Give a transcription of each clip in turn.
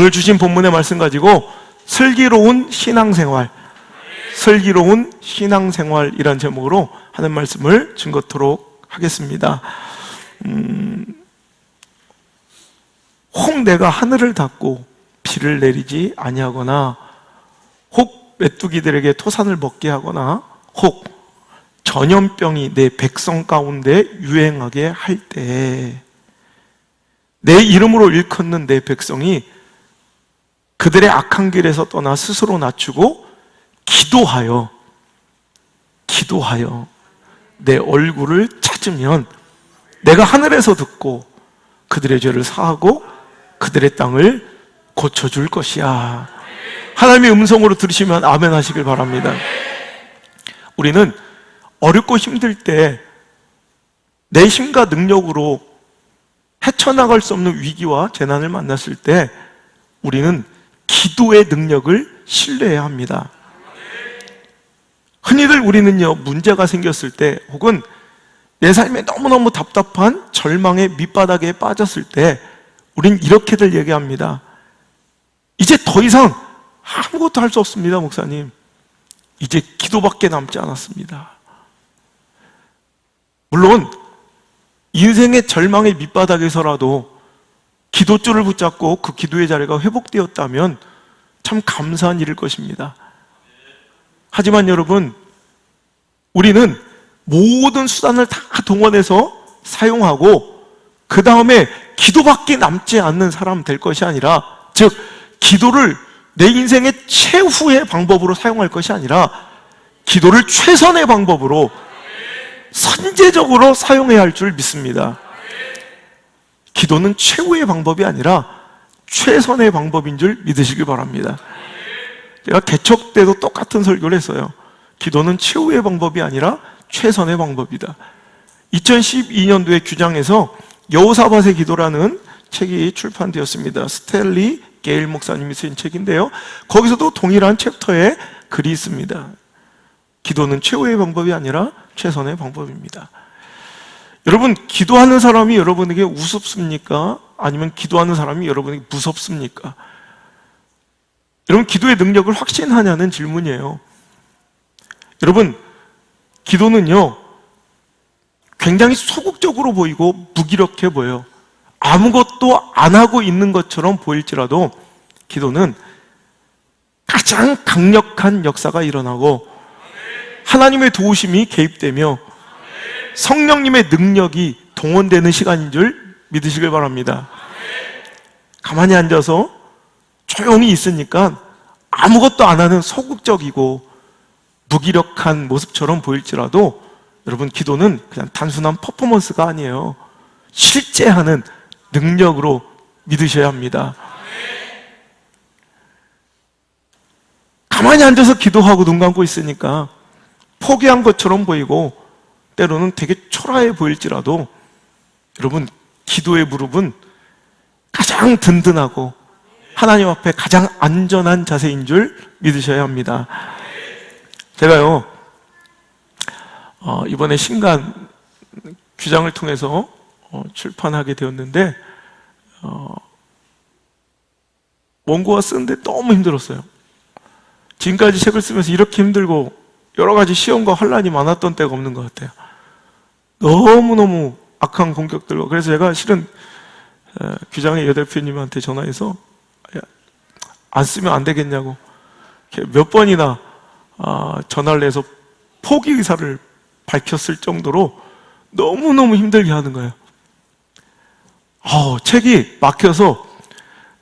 오늘 주신 본문의 말씀 가지고 슬기로운 신앙생활, 슬기로운 신앙생활이란 제목으로 하는 말씀을 증거토록 하겠습니다. 혹 내가 하늘을 닫고 비를 내리지 아니하거나, 혹 메뚜기들에게 토산을 먹게 하거나, 혹 전염병이 내 백성 가운데 유행하게 할 때, 내 이름으로 일컫는 내 백성이 그들의 악한 길에서 떠나 스스로 낮추고 기도하여 내 얼굴을 찾으면 내가 하늘에서 듣고 그들의 죄를 사하고 그들의 땅을 고쳐줄 것이야. 하나님의 음성으로 들으시면 아멘 하시길 바랍니다. 우리는 어렵고 힘들 때 내 힘과 능력으로 헤쳐나갈 수 없는 위기와 재난을 만났을 때 우리는 기도의 능력을 신뢰해야 합니다. 흔히들 우리는요, 문제가 생겼을 때 혹은 내 삶에 너무너무 답답한 절망의 밑바닥에 빠졌을 때 우린 이렇게들 얘기합니다. 이제 더 이상 아무것도 할 수 없습니다, 목사님. 이제 기도밖에 남지 않았습니다. 물론 인생의 절망의 밑바닥에서라도 기도줄을 붙잡고 그 기도의 자리가 회복되었다면 참 감사한 일일 것입니다. 하지만 여러분, 우리는 모든 수단을 다 동원해서 사용하고 그 다음에 기도밖에 남지 않는 사람 될 것이 아니라, 즉 기도를 내 인생의 최후의 방법으로 사용할 것이 아니라 기도를 최선의 방법으로 선제적으로 사용해야 할 줄 믿습니다. 기도는 최후의 방법이 아니라 최선의 방법인 줄 믿으시길 바랍니다. 제가 개척 때도 똑같은 설교를 했어요. 기도는 최후의 방법이 아니라 최선의 방법이다. 2012년도에 규장에서 여호사밧의 기도라는 책이 출판되었습니다. 스탠리 게일 목사님이 쓰인 책인데요, 거기서도 동일한 챕터에 글이 있습니다. 기도는 최후의 방법이 아니라 최선의 방법입니다. 여러분, 기도하는 사람이 여러분에게 우습습니까? 아니면 기도하는 사람이 여러분에게 무섭습니까? 여러분, 기도의 능력을 확신하냐는 질문이에요. 여러분, 기도는요, 굉장히 소극적으로 보이고 무기력해 보여요. 아무것도 안 하고 있는 것처럼 보일지라도 기도는 가장 강력한 역사가 일어나고 하나님의 도우심이 개입되며 성령님의 능력이 동원되는 시간인 줄 믿으시길 바랍니다. 가만히 앉아서 조용히 있으니까 아무것도 안 하는 소극적이고 무기력한 모습처럼 보일지라도 여러분, 기도는 그냥 단순한 퍼포먼스가 아니에요. 실제 하는 능력으로 믿으셔야 합니다. 가만히 앉아서 기도하고 눈 감고 있으니까 포기한 것처럼 보이고 때로는 되게 초라해 보일지라도 여러분, 기도의 무릎은 가장 든든하고 하나님 앞에 가장 안전한 자세인 줄 믿으셔야 합니다. 제가요, 이번에 신간 규장을 통해서 출판하게 되었는데 원고가 쓰는데 너무 힘들었어요. 지금까지 책을 쓰면서 이렇게 힘들고 여러 가지 시험과 혼란이 많았던 때가 없는 것 같아요. 너무너무 악한 공격들과. 그래서 제가 실은 규장의 여 대표님한테 전화해서 안 쓰면 안 되겠냐고 몇 번이나 전화를 해서 포기 의사를 밝혔을 정도로 너무너무 힘들게 하는 거예요. 책이 막혀서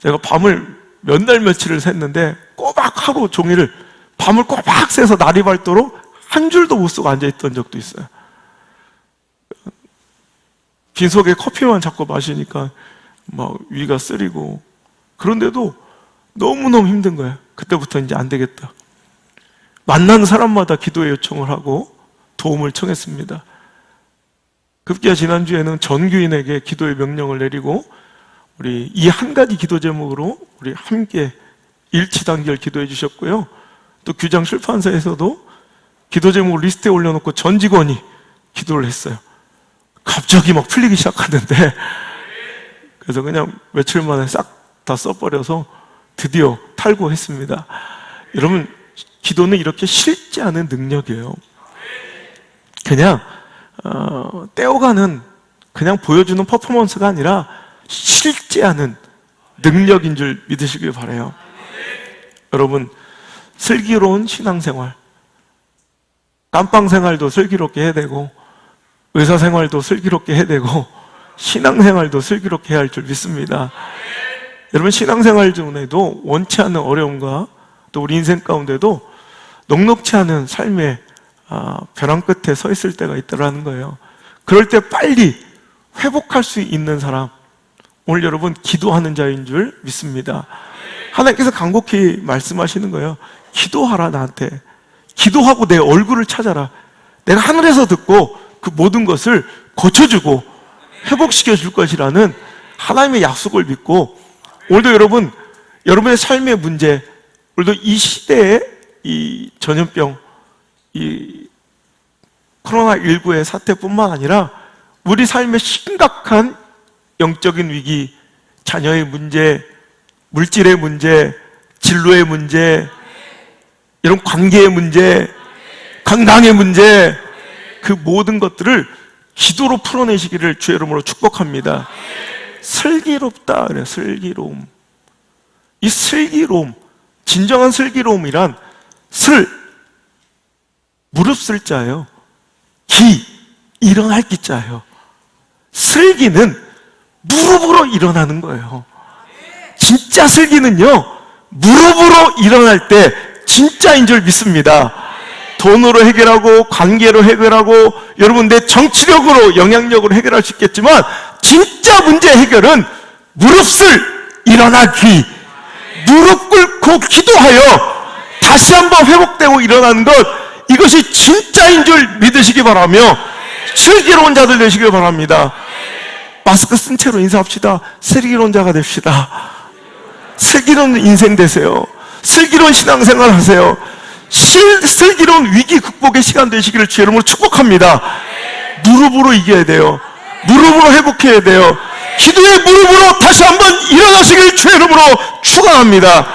제가 밤을 몇 날 며칠을 샜는데 꼬박 하루 종일을 밤을 꼬박 새서 날이 밝도록 한 줄도 못 쓰고 앉아있던 적도 있어요. 빈속에 커피만 자꾸 마시니까 막 위가 쓰리고, 그런데도 너무너무 힘든 거예요. 그때부터 이제 안 되겠다. 만나는 사람마다 기도의 요청을 하고 도움을 청했습니다. 급기야 지난주에는 전교인에게 기도의 명령을 내리고 우리 이 한 가지 기도 제목으로 우리 함께 일치단결 기도해 주셨고요. 또 규장 출판사에서도 기도 제목을 리스트에 올려놓고 전 직원이 기도를 했어요. 갑자기 막 풀리기 시작하는데 그래서 그냥 며칠 만에 싹 다 써버려서 드디어 탈구했습니다. 여러분, 기도는 이렇게 실지 않은 능력이에요. 그냥 떼어가는, 그냥 보여주는 퍼포먼스가 아니라 실지 않은 능력인 줄 믿으시길 바라요. 여러분, 슬기로운 신앙생활, 깜빵생활도 슬기롭게 해야 되고, 의사생활도 슬기롭게 해야 되고, 신앙생활도 슬기롭게 해야 할 줄 믿습니다. 여러분, 신앙생활 중에도 원치 않는 어려움과 또 우리 인생 가운데도 녹록치 않은 삶의 벼랑 끝에 서 있을 때가 있다라는 거예요. 그럴 때 빨리 회복할 수 있는 사람, 오늘 여러분 기도하는 자인 줄 믿습니다. 하나님께서 간곡히 말씀하시는 거예요. 기도하라. 나한테 기도하고 내 얼굴을 찾아라. 내가 하늘에서 듣고 그 모든 것을 고쳐주고 회복시켜 줄 것이라는 하나님의 약속을 믿고, 오늘도 여러분, 여러분의 삶의 문제, 오늘도 이 시대의 이 전염병, 이 코로나19의 사태뿐만 아니라 우리 삶의 심각한 영적인 위기, 자녀의 문제, 물질의 문제, 진로의 문제, 이런 관계의 문제, 건강의 문제, 그 모든 것들을 기도로 풀어내시기를 주의 이름으로 축복합니다. 슬기롭다 그래요. 슬기로움. 이 슬기로움, 진정한 슬기로움이란 무릎 쓸 자예요. 일어날 기자예요. 슬기는 무릎으로 일어나는 거예요. 진짜 슬기는요, 무릎으로 일어날 때 진짜인 줄 믿습니다. 돈으로 해결하고 관계로 해결하고 여러분 내 정치력으로 영향력으로 해결할 수 있겠지만 진짜 문제 해결은 무릎 쓸 일어나기, 무릎 꿇고 기도하여 다시 한번 회복되고 일어나는 것, 이것이 진짜인 줄 믿으시기 바라며 슬기로운 자들 되시길 바랍니다. 마스크 쓴 채로 인사합시다. 슬기로운 자가 됩시다. 슬기로운 인생 되세요. 슬기로운 신앙생활 하세요. 슬기로운 위기 극복의 시간 되시기를 주의 이름으로 축복합니다. 무릎으로 이겨야 돼요. 무릎으로 회복해야 돼요. 기도의 무릎으로 다시 한번 일어나시길 주의 이름으로 축원합니다.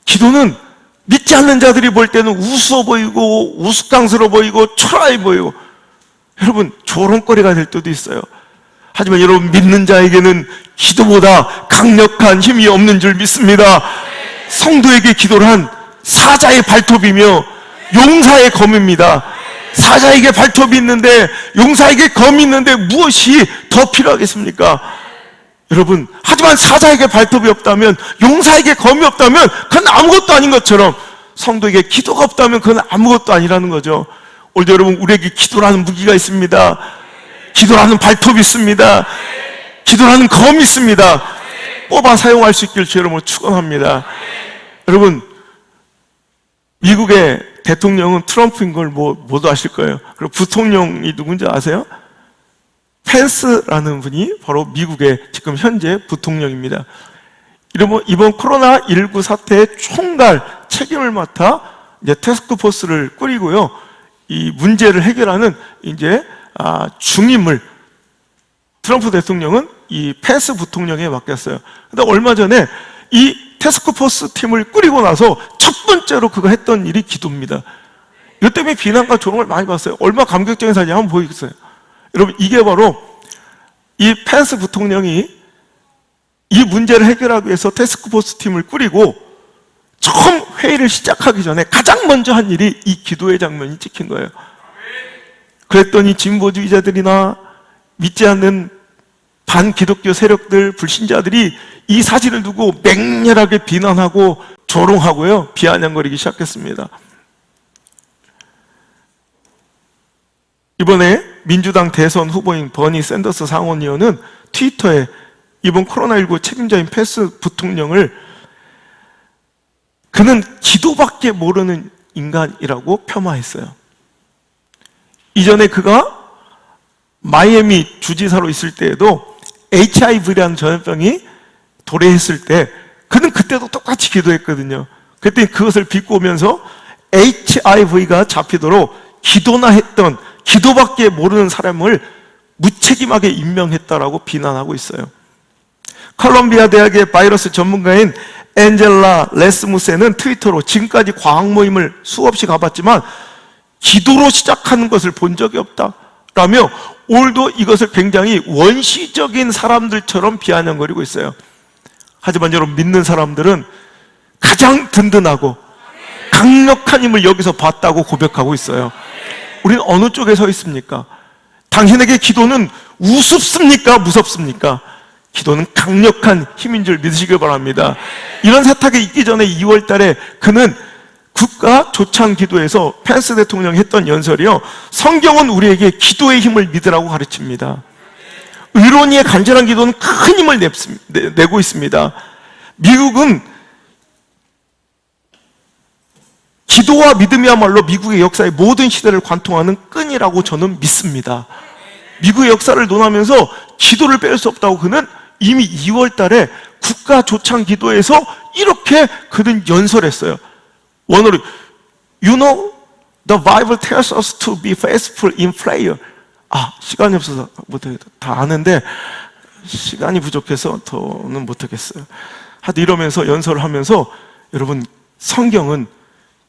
기도는 믿지 않는 자들이 볼 때는 우스워 보이고 우스꽝스러워 보이고 초라해 보이고 여러분 조롱거리가 될 때도 있어요. 하지만 여러분 믿는 자에게는 기도보다 강력한 힘이 없는 줄 믿습니다. 성도에게 기도를 한 사자의 발톱이며 용사의 검입니다. 사자에게 발톱이 있는데 용사에게 검이 있는데 무엇이 더 필요하겠습니까? 여러분, 하지만 사자에게 발톱이 없다면, 용사에게 검이 없다면 그건 아무것도 아닌 것처럼 성도에게 기도가 없다면 그건 아무것도 아니라는 거죠. 오늘도 여러분, 우리에게 기도라는 무기가 있습니다. 기도라는 발톱이 있습니다. 기도라는 검이 있습니다. 뽑아 사용할 수 있기를 주의 이름으로 축원합니다. 여러분, 미국의 대통령은 트럼프인 걸 모두 아실 거예요. 그리고 부통령이 누군지 아세요? 펜스라는 분이 바로 미국의 지금 현재 부통령입니다. 이번 코로나19 사태의 총괄 책임을 맡아 이제 태스크포스를 꾸리고요. 이 문제를 해결하는 이제 중임을 트럼프 대통령은 이 펜스 부통령에 맡겼어요. 근데 얼마 전에 이 태스크포스 팀을 꾸리고 나서 첫 번째로 그가 했던 일이 기도입니다. 이것 때문에 비난과 조롱을 많이 받았어요. 얼마나 감격적인 사진이 한번 보이겠어요. 여러분, 이게 바로 이 펜스 부통령이 이 문제를 해결하기 위해서 태스크포스 팀을 꾸리고 처음 회의를 시작하기 전에 가장 먼저 한 일이 이 기도의 장면이 찍힌 거예요. 그랬더니 진보주의자들이나 믿지 않는 반기독교 세력들, 불신자들이 이 사진을 두고 맹렬하게 비난하고 조롱하고요, 비아냥거리기 시작했습니다. 이번에 민주당 대선 후보인 버니 샌더스 상원 의원은 트위터에 이번 코로나19 책임자인 펜스 부통령을 그는 기도밖에 모르는 인간이라고 폄하했어요. 이전에 그가 마이애미 주지사로 있을 때에도 HIV라는 전염병이 도래했을 때 그는 그때도 똑같이 기도했거든요. 그랬더니 그것을 비꼬면서 HIV가 잡히도록 기도나 했던, 기도밖에 모르는 사람을 무책임하게 임명했다라고 비난하고 있어요. 컬럼비아 대학의 바이러스 전문가인 앤젤라 레스무센은 트위터로 지금까지 과학 모임을 수없이 가봤지만 기도로 시작하는 것을 본 적이 없다라며 오늘도 이것을 굉장히 원시적인 사람들처럼 비아냥거리고 있어요. 하지만 여러분, 믿는 사람들은 가장 든든하고 강력한 힘을 여기서 봤다고 고백하고 있어요. 우리는 어느 쪽에 서 있습니까? 당신에게 기도는 우습습니까? 무섭습니까? 기도는 강력한 힘인 줄 믿으시길 바랍니다. 이런 사탁이 있기 전에 2월 달에 그는 국가 조창 기도에서 펜스 대통령이 했던 연설이요, 성경은 우리에게 기도의 힘을 믿으라고 가르칩니다. 의론이의 간절한 기도는 큰 힘을 내고 있습니다. 미국은 기도와 믿음이야말로 미국의 역사의 모든 시대를 관통하는 끈이라고 저는 믿습니다. 미국의 역사를 논하면서 기도를 뺄 수 없다고 그는 이미 2월 달에 국가 조창 기도에서 이렇게 그는 연설했어요. 원어로, You know, the Bible tells us to be faithful in prayer. 시간이 없어서 못하겠다. 다 아는데 시간이 부족해서 더는 못하겠어요. 하여튼 이러면서 연설을 하면서, 여러분, 성경은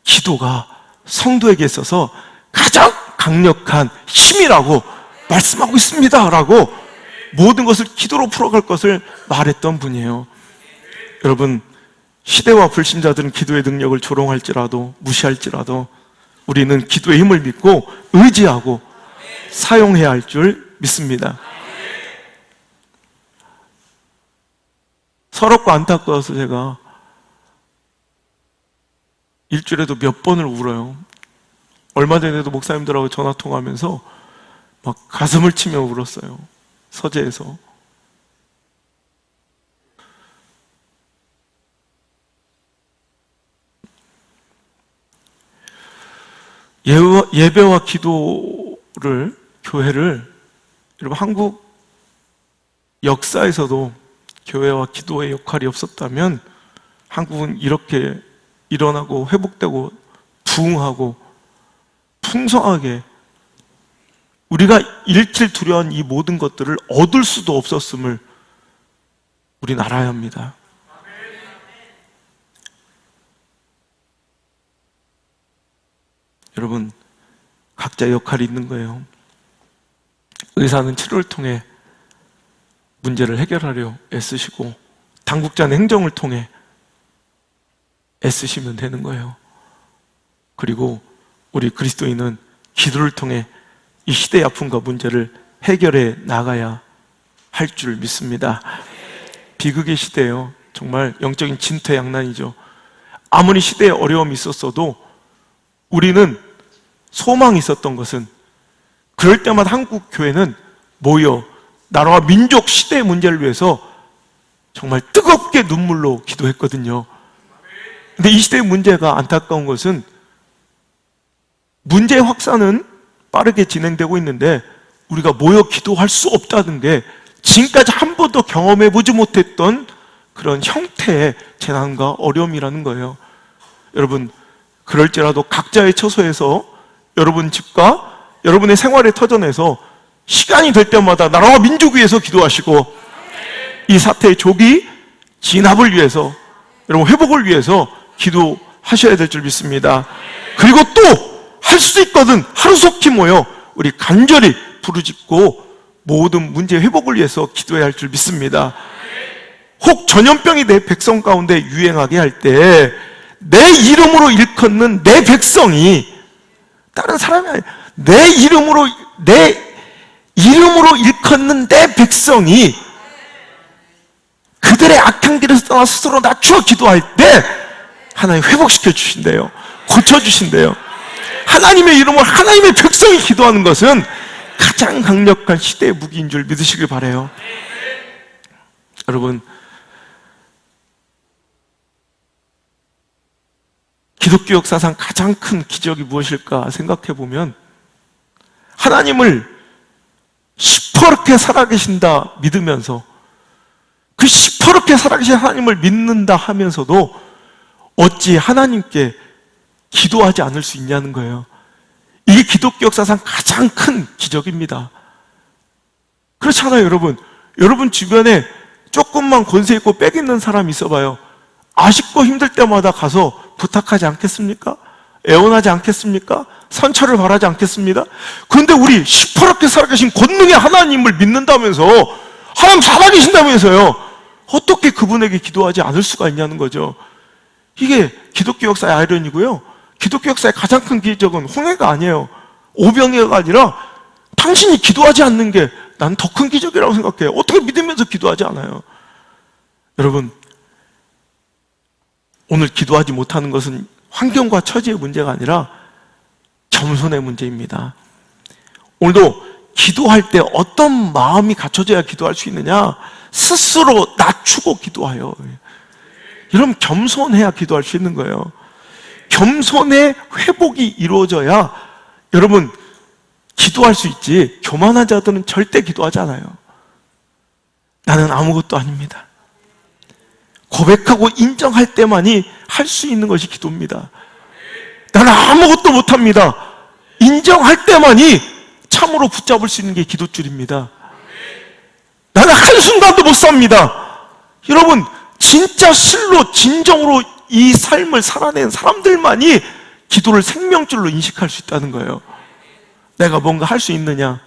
기도가 성도에게 있어서 가장 강력한 힘이라고 말씀하고 있습니다 라고 모든 것을 기도로 풀어갈 것을 말했던 분이에요. 여러분, 시대와 불신자들은 기도의 능력을 조롱할지라도 무시할지라도 우리는 기도의 힘을 믿고 의지하고 사용해야 할 줄 믿습니다. 서럽고 안타까워서 제가 일주일에도 몇 번을 울어요. 얼마 전에도 목사님들하고 전화통화하면서 막 가슴을 치며 울었어요. 서재에서. 예배와 기도를, 교회를, 여러분, 한국 역사에서도 교회와 기도의 역할이 없었다면 한국은 이렇게 일어나고 회복되고 부흥하고 풍성하게 우리가 잃길 두려워한 이 모든 것들을 얻을 수도 없었음을 우리는 알아야 합니다. 여러분, 각자의 역할이 있는 거예요. 의사는 치료를 통해 문제를 해결하려 애쓰시고, 당국자는 행정을 통해 애쓰시면 되는 거예요. 그리고 우리 그리스도인은 기도를 통해 이 시대의 아픔과 문제를 해결해 나가야 할 줄 믿습니다. 비극의 시대예요. 정말 영적인 진퇴양난이죠. 아무리 시대에 어려움이 있었어도 우리는 소망이 있었던 것은, 그럴 때마다 한국 교회는 모여 나라와 민족 시대의 문제를 위해서 정말 뜨겁게 눈물로 기도했거든요. 근데 이 시대의 문제가 안타까운 것은, 문제의 확산은 빠르게 진행되고 있는데 우리가 모여 기도할 수 없다는 게 지금까지 한 번도 경험해보지 못했던 그런 형태의 재난과 어려움이라는 거예요. 여러분, 그럴지라도 각자의 처소에서, 여러분 집과 여러분의 생활의 터전에서 시간이 될 때마다 나라와 민족 위해서 기도하시고, 이 사태의 조기 진압을 위해서, 여러분 회복을 위해서 기도하셔야 될 줄 믿습니다. 그리고 또 할 수 있거든 하루속히 모여 우리 간절히 부르짖고 모든 문제 회복을 위해서 기도해야 할 줄 믿습니다. 혹 전염병이 내 백성 가운데 유행하게 할 때 내 이름으로 일컫는 내 백성이, 다른 사람이 아니라 내 이름으로 일컫는 내 백성이 그들의 악한 길에서 떠나 스스로 낮추어 기도할 때 하나님 회복시켜 주신대요. 고쳐주신대요. 하나님의 이름으로 하나님의 백성이 기도하는 것은 가장 강력한 시대의 무기인 줄 믿으시길 바라요. 여러분, 기독교 역사상 가장 큰 기적이 무엇일까 생각해 보면, 하나님을 시퍼렇게 살아계신다 믿으면서, 그 시퍼렇게 살아계신 하나님을 믿는다 하면서도 어찌 하나님께 기도하지 않을 수 있냐는 거예요. 이게 기독교 역사상 가장 큰 기적입니다. 그렇잖아요, 여러분. 여러분 주변에 조금만 권세 있고 빽 있는 사람이 있어봐요. 아쉽고 힘들 때마다 가서 부탁하지 않겠습니까? 애원하지 않겠습니까? 선처를 바라지 않겠습니다? 그런데 우리 시퍼렇게 살아계신 권능의 하나님을 믿는다면서, 하나님 살아계신다면서요, 어떻게 그분에게 기도하지 않을 수가 있냐는 거죠. 이게 기독교 역사의 아이러니고요, 기독교 역사의 가장 큰 기적은 홍해가 아니에요. 오병이어가 아니라 당신이 기도하지 않는 게 난 더 큰 기적이라고 생각해요. 어떻게 믿으면서 기도하지 않아요? 여러분, 오늘 기도하지 못하는 것은 환경과 처지의 문제가 아니라 겸손의 문제입니다. 오늘도 기도할 때 어떤 마음이 갖춰져야 기도할 수 있느냐? 스스로 낮추고 기도하여. 여러분, 겸손해야 기도할 수 있는 거예요. 겸손의 회복이 이루어져야 여러분 기도할 수 있지, 교만한 자들은 절대 기도하지 않아요. 나는 아무것도 아닙니다. 고백하고 인정할 때만이 할 수 있는 것이 기도입니다. 나는 아무것도 못합니다. 인정할 때만이 참으로 붙잡을 수 있는 게 기도줄입니다. 나는 한순간도 못 삽니다. 여러분, 진짜 실로 진정으로 이 삶을 살아낸 사람들만이 기도를 생명줄로 인식할 수 있다는 거예요. 내가 뭔가 할 수 있느냐,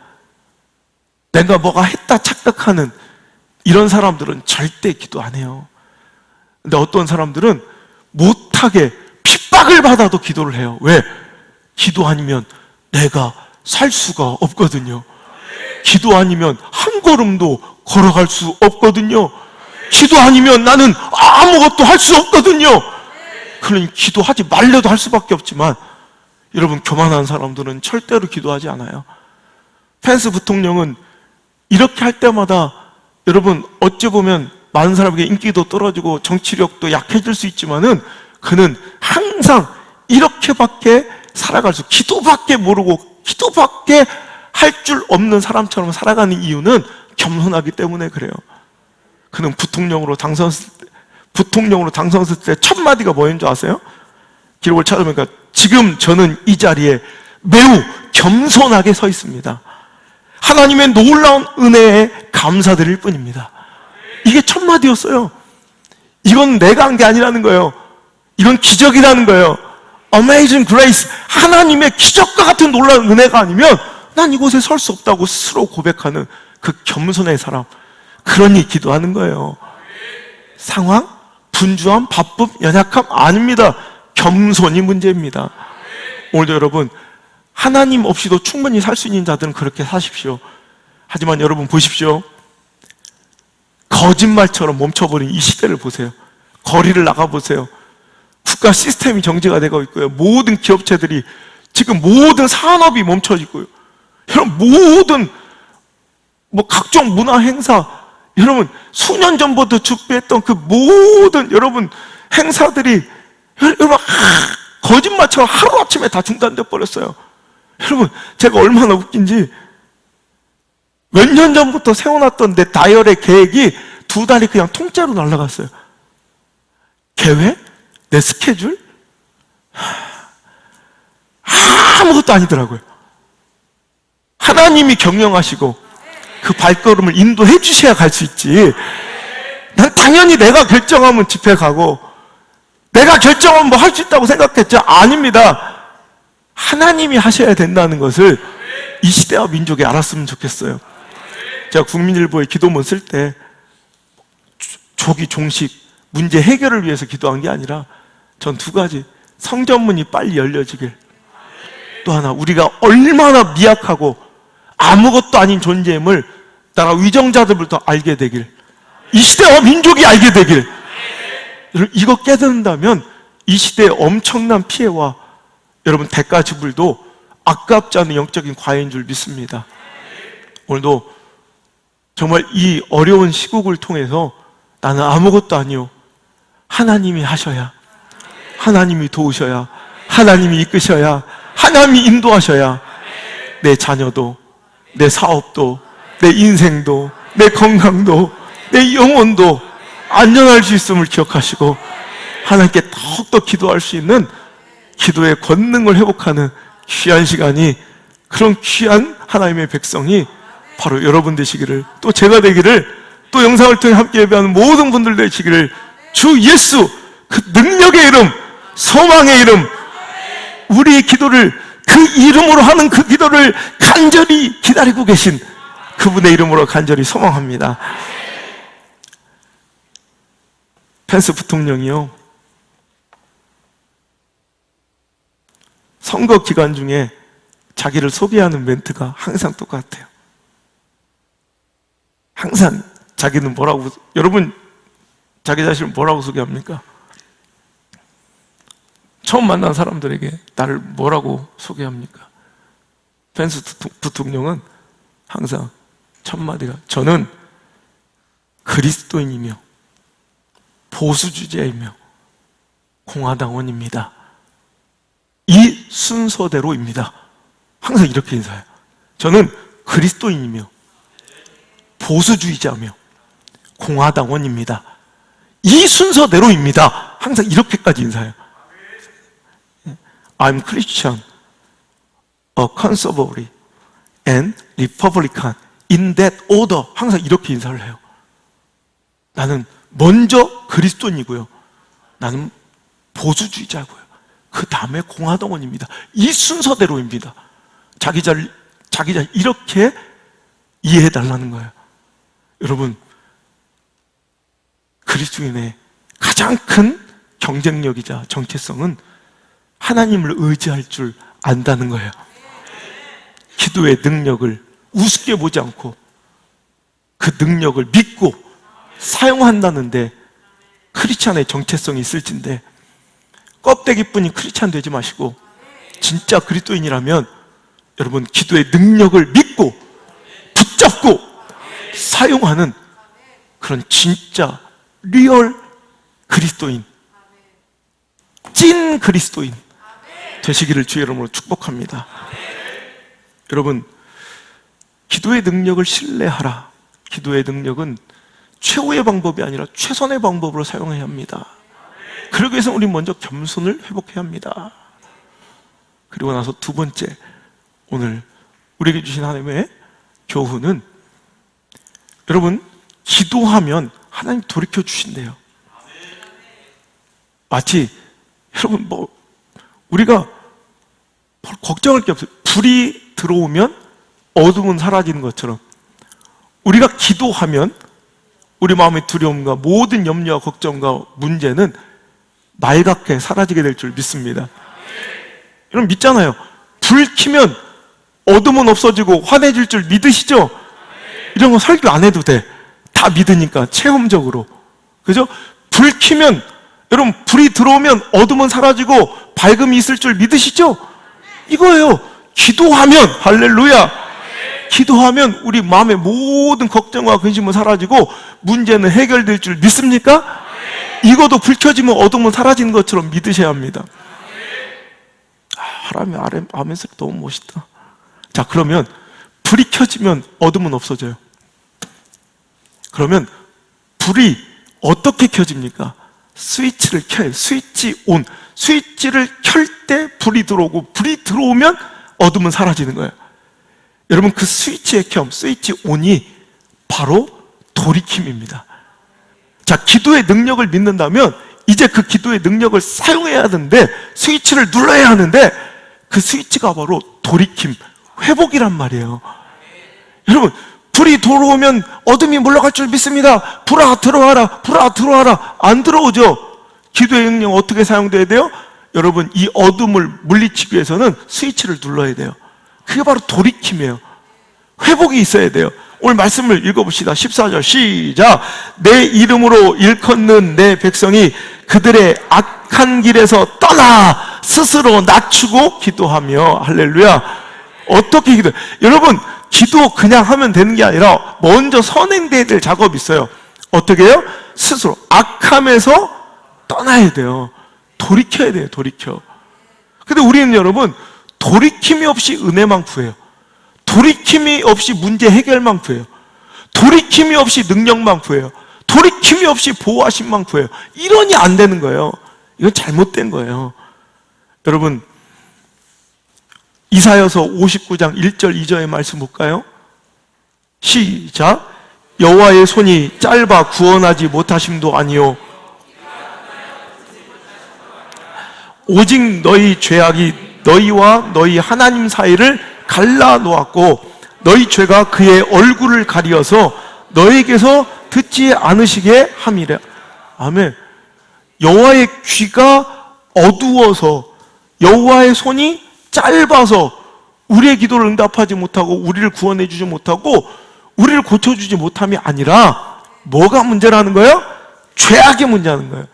내가 뭐가 했다 착각하는 이런 사람들은 절대 기도 안 해요. 근데 어떤 사람들은 못하게 핍박을 받아도 기도를 해요. 왜? 기도 아니면 내가 살 수가 없거든요. 기도 아니면 한 걸음도 걸어갈 수 없거든요. 기도 아니면 나는 아무것도 할 수 없거든요. 그러니 기도하지 말려도 할 수밖에 없지만, 여러분, 교만한 사람들은 절대로 기도하지 않아요. 펜스 부통령은 이렇게 할 때마다 여러분 어찌 보면 많은 사람에게 인기도 떨어지고 정치력도 약해질 수 있지만은 그는 항상 이렇게밖에 살아갈 수, 기도밖에 모르고 기도밖에 할 줄 없는 사람처럼 살아가는 이유는 겸손하기 때문에 그래요. 그는 부통령으로 당선했을 때 첫 마디가 뭐인 줄 아세요? 기록을 찾아보니까 지금 저는 이 자리에 매우 겸손하게 서 있습니다. 하나님의 놀라운 은혜에 감사드릴 뿐입니다. 이게 첫 마디였어요. 이건 내가 한 게 아니라는 거예요. 이건 기적이라는 거예요. Amazing grace, 하나님의 기적과 같은 놀라운 은혜가 아니면 난 이곳에 설 수 없다고 스스로 고백하는 그 겸손의 사람, 그러니 기도하는 거예요. 상황, 분주함, 바쁨, 연약함 아닙니다. 겸손이 문제입니다. 오늘도 여러분, 하나님 없이도 충분히 살 수 있는 자들은 그렇게 사십시오. 하지만 여러분 보십시오. 거짓말처럼 멈춰버린 이 시대를 보세요. 거리를 나가보세요. 국가 시스템이 정지가 되고 있고요. 모든 기업체들이 지금 모든 산업이 멈춰지고요. 여러분, 모든 각종 문화 행사, 여러분 수년 전부터 준비했던 그 모든 여러분 행사들이 여러분 거짓말처럼 하루아침에 다 중단돼 버렸어요. 여러분, 제가 얼마나 웃긴지, 몇 년 전부터 세워놨던 내 다이어리 계획이 2달이 그냥 통째로 날아갔어요. 계획? 내 스케줄? 아무것도 아니더라고요. 하나님이 경영하시고 그 발걸음을 인도해 주셔야 갈 수 있지. 난 당연히 내가 결정하면 집회 가고 내가 결정하면 뭐 할 수 있다고 생각했죠. 아닙니다. 하나님이 하셔야 된다는 것을 이 시대와 민족이 알았으면 좋겠어요. 제가 국민일보에 기도문 쓸 때 조기 종식 문제 해결을 위해서 기도한 게 아니라 전 2가지, 성전문이 빨리 열려지길, 또 하나, 우리가 얼마나 미약하고 아무것도 아닌 존재임을 나라 위정자들부터 알게 되길, 이 시대와 민족이 알게 되길. 이거 깨닫는다면 이 시대의 엄청난 피해와 여러분 대가 지불도 아깝지 않은 영적인 과외인 줄 믿습니다. 오늘도 정말 이 어려운 시국을 통해서 나는 아무것도 아니요, 하나님이 하셔야, 하나님이 도우셔야, 하나님이 이끄셔야, 하나님이 인도하셔야 내 자녀도, 내 사업도, 내 인생도, 내 건강도, 내 영혼도 안전할 수 있음을 기억하시고 하나님께 더욱더 기도할 수 있는 기도의 권능을 회복하는 귀한 시간이, 그런 귀한 하나님의 백성이 바로 여러분 되시기를, 또 제가 되기를 또 영상을 통해 함께 예배하는 모든 분들 되시기를 주 예수 그 능력의 이름, 소망의 이름, 우리의 기도를 그 이름으로 하는 그 기도를 간절히 기다리고 계신 그분의 이름으로 간절히 소망합니다. 펜스 부통령이요, 선거 기간 중에 자기를 소개하는 멘트가 항상 똑같아요. 항상 자기는 뭐라고, 여러분 자기 자신을 뭐라고 소개합니까? 처음 만난 사람들에게 나를 뭐라고 소개합니까? 펜스 부통령은 항상 첫 마디가 저는 그리스도인이며 보수주의자이며 공화당원입니다. 이 순서대로입니다. 항상 이렇게 인사해요. 저는 그리스도인이며 보수주의자며 공화당원입니다. 이 순서대로입니다. 항상 이렇게까지 인사해요. I'm Christian, a conservative, and Republican in that order. 항상 이렇게 인사를 해요. 나는 먼저 그리스도인이고요, 나는 보수주의자고요, 그 다음에 공화당원입니다. 이 순서대로입니다. 자기 자 이렇게 이해해달라는 거예요. 여러분, 그리스도인의 가장 큰 경쟁력이자 정체성은 하나님을 의지할 줄 안다는 거예요. 기도의 능력을 우습게 보지 않고 그 능력을 믿고 사용한다는데 크리스찬의 정체성이 있을진데, 껍데기뿐인 크리스찬 되지 마시고 진짜 그리스도인이라면 여러분 기도의 능력을 믿고 붙잡고 사용하는 그런 진짜 리얼 그리스도인, 찐 그리스도인 되시기를 주의 이름으로 축복합니다. 여러분, 기도의 능력을 신뢰하라. 기도의 능력은 최후의 방법이 아니라 최선의 방법으로 사용해야 합니다. 그러기 위해서 우리 먼저 겸손을 회복해야 합니다. 그리고 나서 두 번째, 오늘 우리에게 주신 하나님의 교훈은, 여러분 기도하면 하나님 돌이켜 주신대요. 마치 여러분 우리가 걱정할 게 없어요. 불이 들어오면 어둠은 사라지는 것처럼 우리가 기도하면 우리 마음의 두려움과 모든 염려와 걱정과 문제는 맑게 사라지게 될 줄 믿습니다. 여러분 믿잖아요. 불 켜면 어둠은 없어지고 환해질 줄 믿으시죠? 이런 거 설교 안 해도 돼. 다 믿으니까, 체험적으로. 그죠? 불 켜면, 여러분 불이 들어오면 어둠은 사라지고 밝음이 있을 줄 믿으시죠? 이거예요. 기도하면, 할렐루야, 기도하면 우리 마음의 모든 걱정과 근심은 사라지고 문제는 해결될 줄 믿습니까? 이거도 불 켜지면 어둠은 사라지는 것처럼 믿으셔야 합니다. 하나님 아멘 소리 너무 멋있다. 자, 그러면 불이 켜지면 어둠은 없어져요. 그러면 불이 어떻게 켜집니까? 스위치를 켜요. 스위치 온. 스위치를 켤 때 불이 들어오고, 불이 들어오면 어둠은 사라지는 거예요. 여러분, 그 스위치의 켬, 스위치 온이 바로 돌이킴입니다. 자, 기도의 능력을 믿는다면 이제 그 기도의 능력을 사용해야 하는데, 스위치를 눌러야 하는데, 그 스위치가 바로 돌이킴, 회복이란 말이에요. 여러분, 불이 들어오면 어둠이 물러갈 줄 믿습니다. 불아 들어와라, 불아 들어와라. 안 들어오죠? 기도의 능력 어떻게 사용돼야 돼요? 여러분, 이 어둠을 물리치기 위해서는 스위치를 눌러야 돼요. 그게 바로 돌이킴이에요. 회복이 있어야 돼요. 오늘 말씀을 읽어봅시다. 14절 시작. 내 이름으로 일컫는 내 백성이 그들의 악한 길에서 떠나 스스로 낮추고 기도하며, 할렐루야. 어떻게 기도? 여러분, 기도 그냥 하면 되는 게 아니라 먼저 선행돼야 될 작업이 있어요. 어떻게 해요? 스스로 악함에서 떠나야 돼요. 돌이켜야 돼요. 돌이켜. 근데 우리는 여러분, 돌이킴이 없이 은혜만 구해요. 돌이킴이 없이 문제 해결만 구해요. 돌이킴이 없이 능력만 구해요. 돌이킴이 없이 보호하심만 구해요. 이러니 안 되는 거예요. 이건 잘못된 거예요. 여러분, 이사야서 59장 1절 2절의 말씀 볼까요? 시작. 여호와의 손이 짧아 구원하지 못하심도 아니요 오직 너희 죄악이 너희와 너희 하나님 사이를 갈라 놓았고 너희 죄가 그의 얼굴을 가리어서 너희에게서 듣지 않으시게 함이라. 아멘. 여호와의 귀가 어두워서 여호와의 손이 짧아서 우리의 기도를 응답하지 못하고 우리를 구원해 주지 못하고 우리를 고쳐주지 못함이 아니라 뭐가 문제라는 거예요? 죄악의 문제라는 거예요.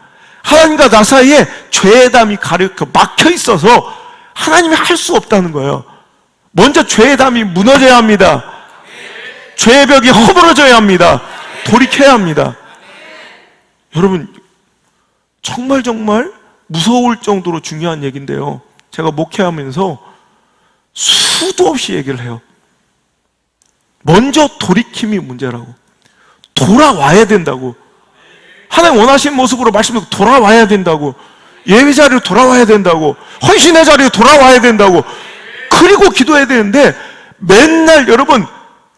하나님과 나 사이에 죄의 담이 막혀 있어서 하나님이 할 수 없다는 거예요. 먼저 죄의 담이 무너져야 합니다. 죄의 벽이 허물어져야 합니다. 돌이켜야 합니다. 여러분, 정말 무서울 정도로 중요한 얘기인데요. 제가 목회하면서 수도 없이 얘기를 해요. 먼저 돌이킴이 문제라고. 돌아와야 된다고. 하나님 원하시는 모습으로 말씀드리고 돌아와야 된다고. 예배 자리로 돌아와야 된다고. 헌신의 자리로 돌아와야 된다고. 그리고 기도해야 되는데 맨날 여러분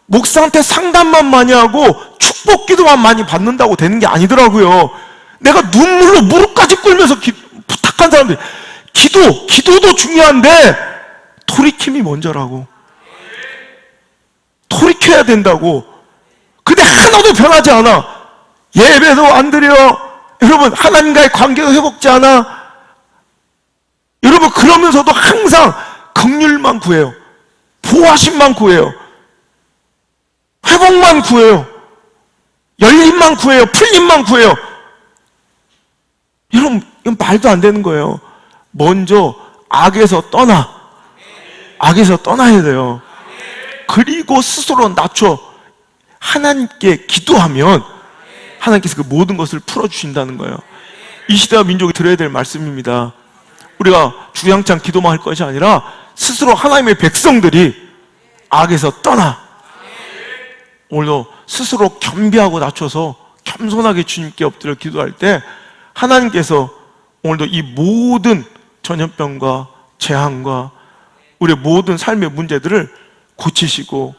목사한테 상담만 많이 하고 축복 기도만 많이 받는다고 되는 게 아니더라고요. 내가 눈물로 무릎까지 꿇면서 부탁한 사람들, 기도도 중요한데 돌이킴이 먼저라고. 돌이켜야 된다고. 근데 하나도 변하지 않아. 예배도 안 드려. 여러분, 하나님과의 관계도 회복지 않아. 여러분, 그러면서도 항상 긍휼만 구해요. 보호하심만 구해요. 회복만 구해요. 열림만 구해요. 풀림만 구해요. 여러분, 이건 말도 안 되는 거예요. 먼저 악에서 떠나야 돼요. 그리고 스스로 낮춰 하나님께 기도하면 하나님께서 그 모든 것을 풀어주신다는 거예요. 이 시대와 민족이 들어야 될 말씀입니다. 우리가 주양창 기도만 할 것이 아니라 스스로 하나님의 백성들이 악에서 떠나 오늘도 스스로 겸비하고 낮춰서 겸손하게 주님께 엎드려 기도할 때 하나님께서 오늘도 이 모든 전염병과 재앙과 우리의 모든 삶의 문제들을 고치시고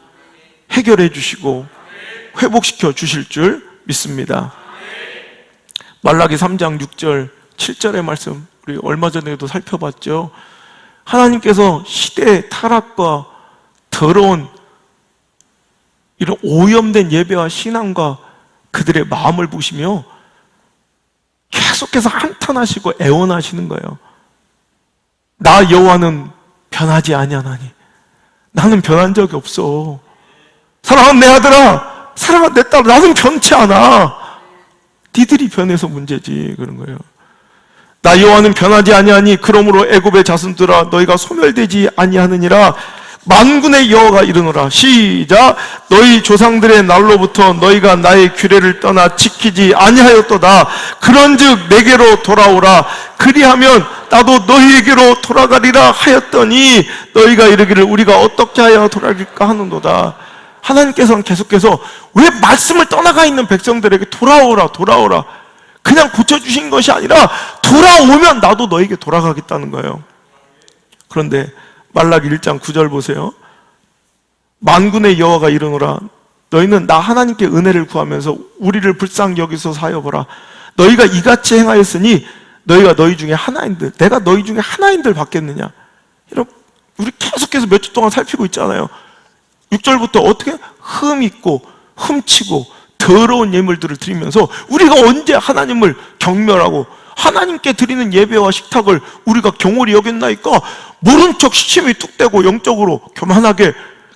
해결해 주시고 회복시켜 주실 줄 믿습니다. 말라기 3장 6절 7절의 말씀 우리 얼마 전에도 살펴봤죠. 하나님께서 시대의 타락과 더러운 이런 오염된 예배와 신앙과 그들의 마음을 보시며 계속해서 한탄하시고 애원하시는 거예요. 나 여호와는 변하지 아니하나니 나는 변한 적이 없어. 사랑하는 내 아들아, 사랑하는 내 딸아, 나는 변치 않아. 니들이 변해서 문제지. 그런 거예요. 나 여호와는 변하지 아니하니 그러므로 애굽의 자손들아 너희가 소멸되지 아니하느니라. 만군의 여호와가 이르노라. 시작. 너희 조상들의 날로부터 너희가 나의 규례를 떠나 지키지 아니하였도다. 그런즉 내게로 돌아오라. 그리하면 나도 너희에게로 돌아가리라 하였더니 너희가 이르기를 우리가 어떻게 하여 돌아갈까 하는도다. 하나님께서는 계속해서 왜 말씀을 떠나가 있는 백성들에게 돌아오라 그냥 고쳐주신 것이 아니라 돌아오면 나도 너에게 돌아가겠다는 거예요. 그런데 말라기 1장 9절 보세요. 만군의 여호와가 이르노라. 너희는 나 하나님께 은혜를 구하면서 우리를 불쌍히 여기서 사여보라. 너희가 이같이 행하였으니 너희가 너희 중에 하나인들, 내가 너희 중에 하나인들 받겠느냐. 이렇게 우리 계속해서 몇 주 동안 살피고 있잖아요. 6절부터 어떻게 흠 있고 흠치고 더러운 예물들을 드리면서 우리가 언제 하나님을 경멸하고 하나님께 드리는 예배와 식탁을 우리가 경홀히 여겼나이까 모른 척 시침이 뚝대고 영적으로 교만하게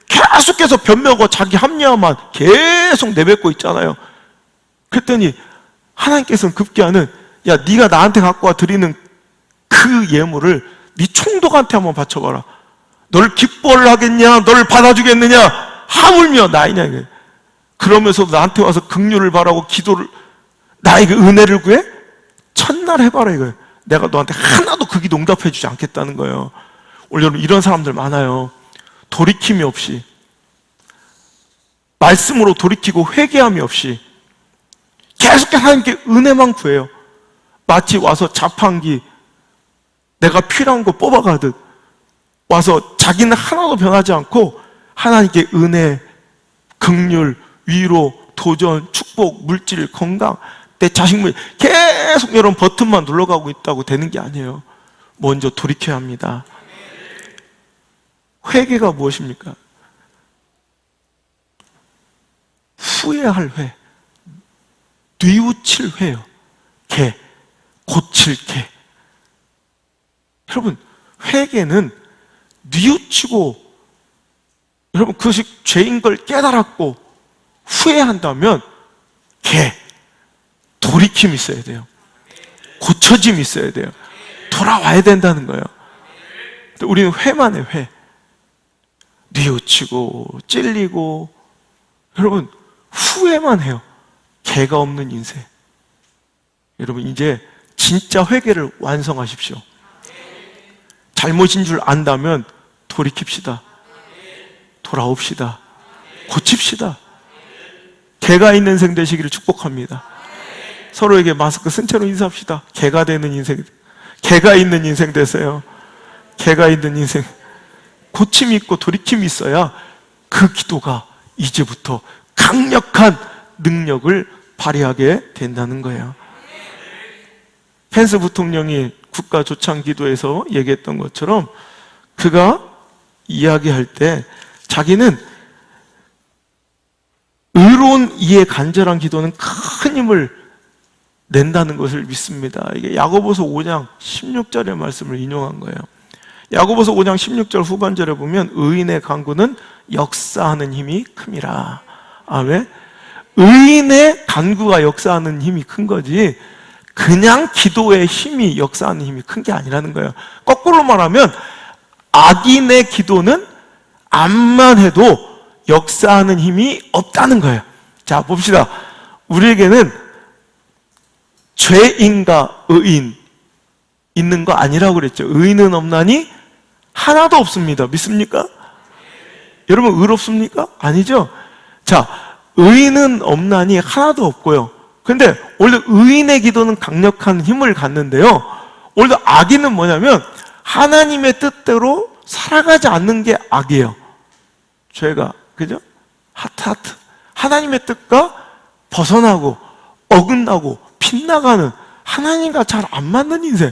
계속해서 변명과 자기 합리화만 계속 내뱉고 있잖아요. 그랬더니 하나님께서는 급기야는 야, 네가 나한테 갖고 와 드리는 그 예물을 네 총독한테 한번 바쳐봐라. 널 기뻐를 하겠냐? 널 받아주겠느냐? 하물며 나이냐? 이게. 그러면서도 나한테 와서 긍휼을 바라고 기도를 나에게 은혜를 구해? 첫날 해봐라 이거예요. 내가 너한테 하나도 그 기도 응답해 주지 않겠다는 거예요. 오늘 여러분 이런 사람들 많아요. 돌이킴이 없이 말씀으로 돌이키고 회개함이 없이 계속 하나님께 은혜만 구해요. 마치 와서 자판기 내가 필요한 거 뽑아가듯 와서 자기는 하나도 변하지 않고 하나님께 은혜, 긍휼, 위로, 도전, 축복, 물질, 건강, 내 자식 계속 이런 버튼만 눌러가고 있다고 되는 게 아니에요. 먼저 돌이켜야 합니다. 회개가 무엇입니까? 후회할 회, 뉘우칠 회요. 개, 고칠 개. 여러분, 회개는 뉘우치고, 여러분 그것이 죄인 걸 깨달았고 후회한다면 개, 돌이킴이 있어야 돼요. 고쳐짐이 있어야 돼요. 돌아와야 된다는 거예요. 우리는 회만 해요. 회. 뉘우치고 찔리고, 여러분 후회만 해요. 개가 없는 인생. 여러분 이제 진짜 회개를 완성하십시오. 잘못인 줄 안다면 돌이킵시다. 돌아옵시다. 고칩시다. 개가 있는 인생 되시기를 축복합니다. 서로에게 마스크 쓴 채로 인사합시다. 개가 되는 인생, 개가 있는 인생 되세요. 개가 있는 인생. 고침이 있고 돌이킴이 있어야 그 기도가 이제부터 강력한 능력을 발휘하게 된다는 거예요. 펜스 부통령이 국가조창기도에서 얘기했던 것처럼 그가 이야기할 때 자기는 의로운 이의 간절한 기도는 큰 힘을 낸다는 것을 믿습니다. 이게 야고보서 5장 16절의 말씀을 인용한 거예요. 야고보서 5장 16절 후반절에 보면 의인의 간구는 역사하는 힘이 큼이라. 아멘. 의인의 간구가 역사하는 힘이 큰 거지 그냥 기도의 힘이 역사하는 힘이 큰 게 아니라는 거예요. 거꾸로 말하면 악인의 기도는 암만 해도 역사하는 힘이 없다는 거예요. 자, 봅시다. 우리에게는 죄인과 의인 있는 거 아니라고 그랬죠. 의인은 없나니 하나도 없습니다. 믿습니까? 여러분 의롭습니까? 아니죠. 자, 의인은 없나니 하나도 없고요. 근데 원래 의인의 기도는 강력한 힘을 갖는데요, 원래 악인은 뭐냐면 하나님의 뜻대로 살아가지 않는 게 악이에요. 죄가, 그죠? 하트 하나님의 뜻과 벗어나고 어긋나고 빗나가는, 하나님과 잘 안 맞는 인생,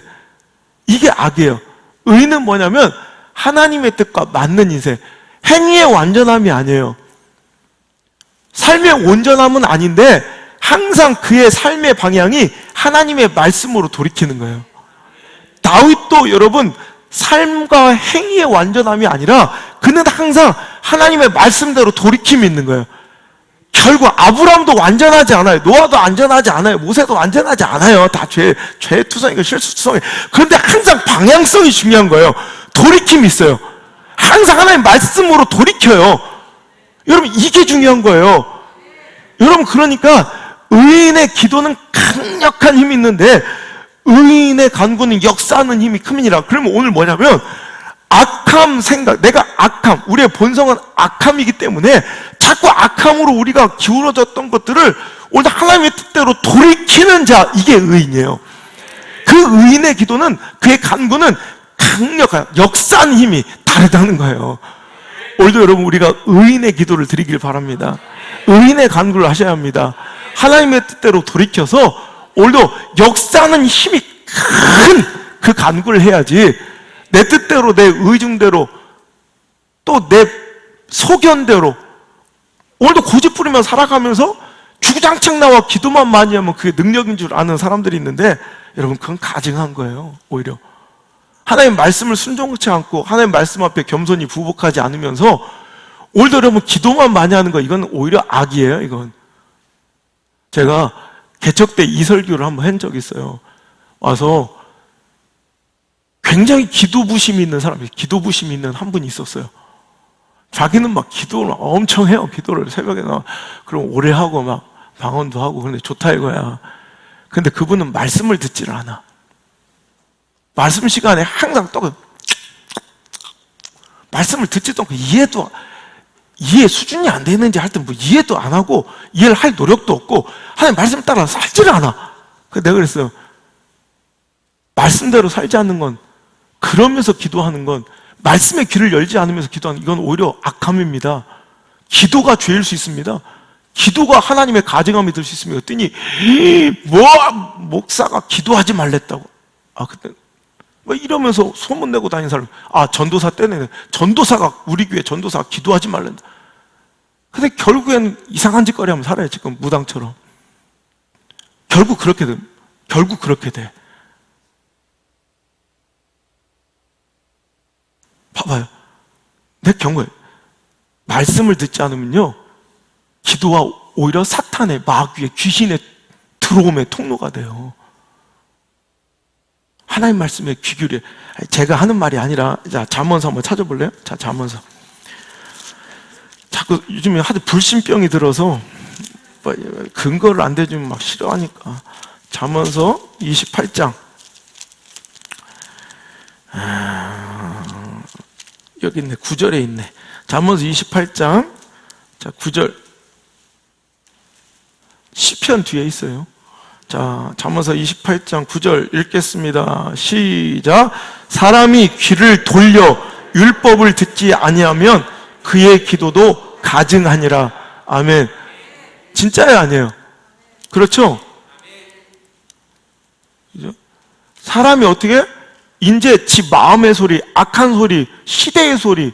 이게 악이에요. 의인은 뭐냐면 하나님의 뜻과 맞는 인생, 행위의 완전함이 아니에요. 삶의 온전함은 아닌데 항상 그의 삶의 방향이 하나님의 말씀으로 돌이키는 거예요. 다윗도 여러분 삶과 행위의 완전함이 아니라 그는 항상 하나님의 말씀대로 돌이킴이 있는 거예요. 결국 아브라함도 완전하지 않아요. 노아도 완전하지 않아요. 모세도 완전하지 않아요. 다 죄투성이고 실수투성이. 그런데 항상 방향성이 중요한 거예요. 돌이킴이 있어요. 항상 하나님 말씀으로 돌이켜요. 여러분 이게 중요한 거예요. 여러분 그러니까 의인의 기도는 강력한 힘이 있는데 의인의 간구는 역사하는 힘이 큼이니라. 그러면 오늘 뭐냐면 악함 생각, 내가 악함, 우리의 본성은 악함이기 때문에 자꾸 악함으로 우리가 기울어졌던 것들을 오늘 하나님의 뜻대로 돌이키는 자, 이게 의인이에요. 그 의인의 기도는, 그의 간구는 강력한 역사하는 힘이 다르다는 거예요. 오늘도 여러분 우리가 의인의 기도를 드리길 바랍니다. 의인의 간구를 하셔야 합니다. 하나님의 뜻대로 돌이켜서 오늘도 역사하는 힘이 큰 그 간구를 해야지 내 뜻대로, 내 의중대로, 또 내 소견대로 오늘도 고집부리며 살아가면서 주구장창 나와 기도만 많이 하면 그게 능력인 줄 아는 사람들이 있는데, 여러분 그건 가증한 거예요. 오히려 하나님 말씀을 순종치 않고 하나님 말씀 앞에 겸손히 부복하지 않으면서 오늘도 여러분 기도만 많이 하는 거, 이건 오히려 악이에요. 이건 제가 개척 때 이설교를 한번 한 적이 있어요. 와서 굉장히 기도 부심이 있는 사람이, 기도 부심이 있는 한 분이 있었어요. 자기는 막 기도를 엄청 해요. 기도를 새벽에 나 그럼 오래 하고 막 방언도 하고, 그런데 좋다 이거야. 근데 그분은 말씀을 듣지를 않아. 말씀 시간에 항상 또 말씀을 듣지도 않고 이해 수준이 안 되는지 하여튼 뭐 이해도 안 하고 이해를 할 노력도 없고 하나님 말씀 따라 살지를 않아. 그래서 내가 그랬어요. 말씀대로 살지 않는 건, 그러면서 기도하는 건, 말씀의 귀를 열지 않으면서 기도하는, 이건 오히려 악함입니다. 기도가 죄일 수 있습니다. 기도가 하나님의 가증함이 될 수 있습니까? 그랬더니 목사가 기도하지 말랬다고. 그때 뭐 이러면서 소문내고 다니는 사람, 전도사 때네. 전도사가, 우리 교회 전도사가 기도하지 말란다. 근데 결국엔 이상한 짓거리 하면 살아요. 지금 무당처럼. 결국 그렇게 돼. 봐봐요. 내 경우에 말씀을 듣지 않으면요, 기도가 오히려 사탄의, 마귀의, 귀신의 들어옴의 통로가 돼요. 하나님 말씀에 귀 기울여. 제가 하는 말이 아니라, 자, 잠언서 한번 찾아볼래요? 자, 잠언서. 자꾸 요즘에 하도 불신병이 들어서 근거를 안 대주면 막 싫어하니까. 잠언서 28장. 여기 있네. 9절에 있네. 잠언서 28장. 자, 9절. 시편 뒤에 있어요. 자, 잠언서 28장 9절 읽겠습니다. 시작. 사람이 귀를 돌려 율법을 듣지 아니하면 그의 기도도 가증하니라. 아멘. 진짜예요, 아니에요? 그렇죠? 사람이 어떻게? 이제 지 마음의 소리, 악한 소리, 시대의 소리,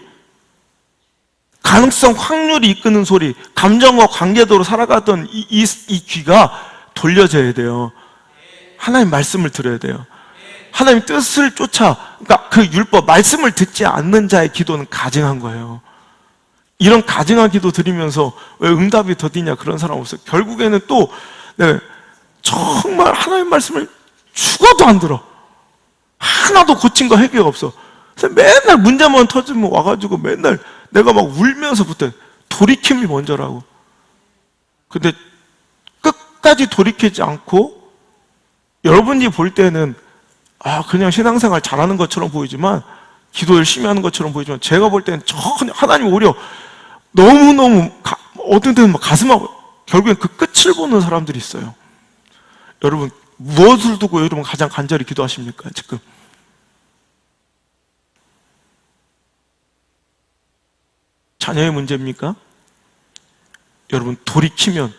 가능성, 확률이 이끄는 소리, 감정과 관계도로 살아가던 이 귀가 돌려져야 돼요. 하나님 말씀을 들어야 돼요. 하나님 뜻을 그러니까 그 율법, 말씀을 듣지 않는 자의 기도는 가증한 거예요. 이런 가증한 기도 드리면서 왜 응답이 더디냐, 그런 사람 없어요. 결국에는 또, 정말 하나님 말씀을 죽어도 안 들어. 하나도 고친 거 해결 없어. 그래서 맨날 문제만 터지면 와가지고 맨날 내가 막 울면서부터 돌이킴이 먼저라고. 근데 끝까지 돌이키지 않고, 여러분이 볼 때는 그냥 신앙생활 잘하는 것처럼 보이지만, 기도 열심히 하는 것처럼 보이지만, 제가 볼 때는 전혀, 하나님 오히려 너무너무 어떤 때는 막 가슴하고, 결국엔 그 끝을 보는 사람들이 있어요. 여러분, 무엇을 두고 여러분 가장 간절히 기도하십니까, 지금? 자녀의 문제입니까? 여러분, 돌이키면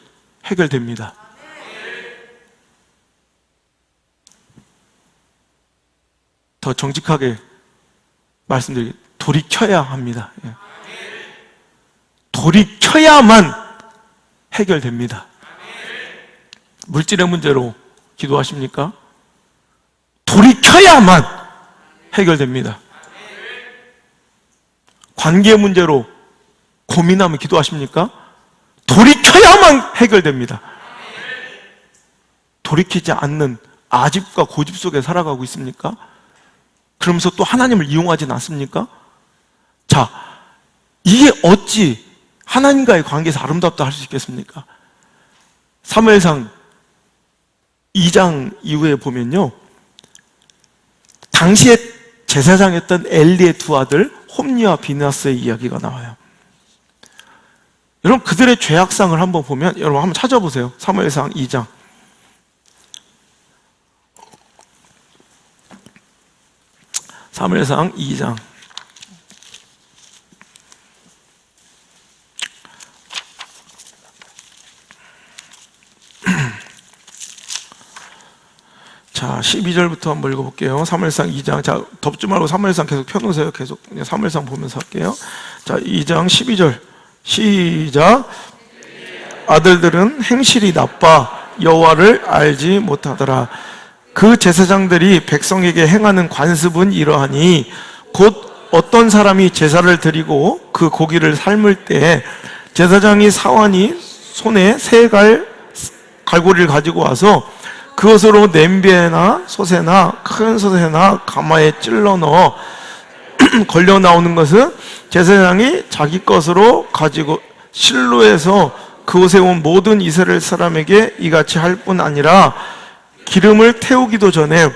해결됩니다. 더 정직하게 말씀드리겠습니다. 돌이켜야 합니다. 돌이켜야만 해결됩니다. 물질의 문제로 기도하십니까? 돌이켜야만 해결됩니다. 관계의 문제로 고민하며 기도하십니까? 돌이켜야만 해결됩니다. 돌이키지 않는 아집과 고집 속에 살아가고 있습니까? 그러면서 또 하나님을 이용하진 않습니까? 자, 이게 어찌 하나님과의 관계에서 아름답다 할 수 있겠습니까? 사무엘상 2장 이후에 보면요, 당시에 제사장이었던 엘리의 두 아들 홈리와 비느하스의 이야기가 나와요. 여러분, 그들의 죄악상을 한번 보면, 여러분 한번 찾아보세요. 사무엘상 2장. 사무엘상 2장. 자, 12절부터 한번 읽어볼게요. 사무엘상 2장. 자, 덮지 말고 사무엘상 계속 펴놓으세요. 계속 그냥 사무엘상 보면서 할게요. 자, 2장 12절. 시작. 아들들은 행실이 나빠 여호와를 알지 못하더라. 그 제사장들이 백성에게 행하는 관습은 이러하니, 곧 어떤 사람이 제사를 드리고 그 고기를 삶을 때 제사장이 사환이 손에 세 갈고리를 가지고 와서 그것으로 냄비나 솥에나 큰 솥에나 가마에 찔러 넣어 걸려 나오는 것은 제사장이 자기 것으로 가지고 실로에서 그곳에 온 모든 이스라엘 사람에게 이같이 할 뿐 아니라, 기름을 태우기도 전에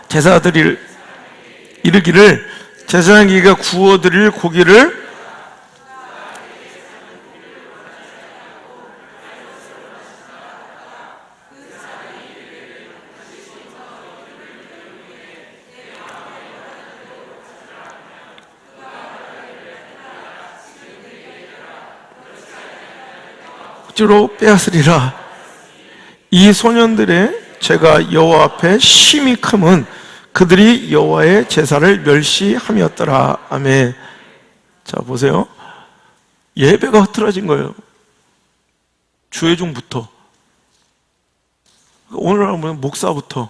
제사들이 이르기를, 제사장에게 구워드릴 고기를 억지로 빼앗으리라. 이 소년들의 죄가 여호와 앞에 심히 크면 그들이 여호와의 제사를 멸시함이었더라. 아멘. 자, 보세요. 예배가 흐트러진 거예요. 주회중부터, 오늘 하면 목사부터.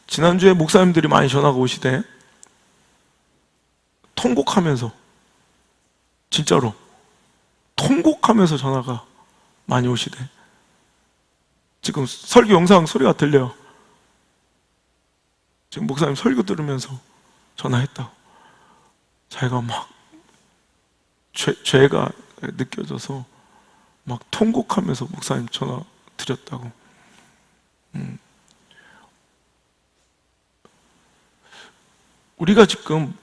지난주에 목사님들이 많이 전화가 오시대. 통곡하면서, 진짜로 통곡하면서 전화가 많이 오시대. 지금 설교 영상 소리가 들려요. 지금 목사님 설교 들으면서 전화했다고. 자기가 막 죄가 느껴져서 막 통곡하면서 목사님 전화 드렸다고. 우리가 지금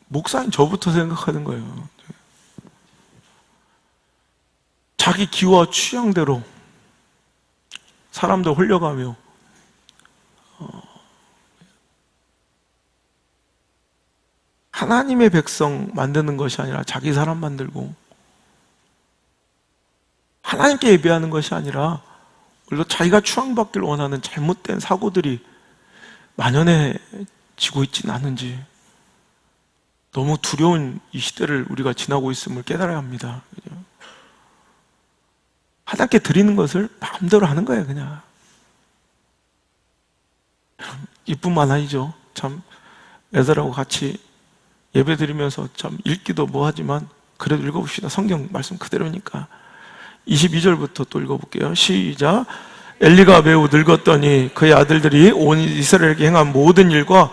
목사님 저부터 생각하는 거예요. 자기 기와 취향대로 사람들 홀려가며 하나님의 백성 만드는 것이 아니라 자기 사람 만들고, 하나님께 예배하는 것이 아니라 오히려 자기가 추앙받기를 원하는 잘못된 사고들이 만연해지고 있지는 않은지, 너무 두려운 이 시대를 우리가 지나고 있음을 깨달아야 합니다. 하나님께 드리는 것을 마음대로 하는 거예요. 그냥 이뿐만 아니죠. 참 애들하고 같이 예배 드리면서 참 읽기도 뭐하지만 그래도 읽어봅시다. 성경 말씀 그대로니까. 22절부터 또 읽어볼게요. 시작. 엘리가 매우 늙었더니 그의 아들들이 온 이스라엘에게 행한 모든 일과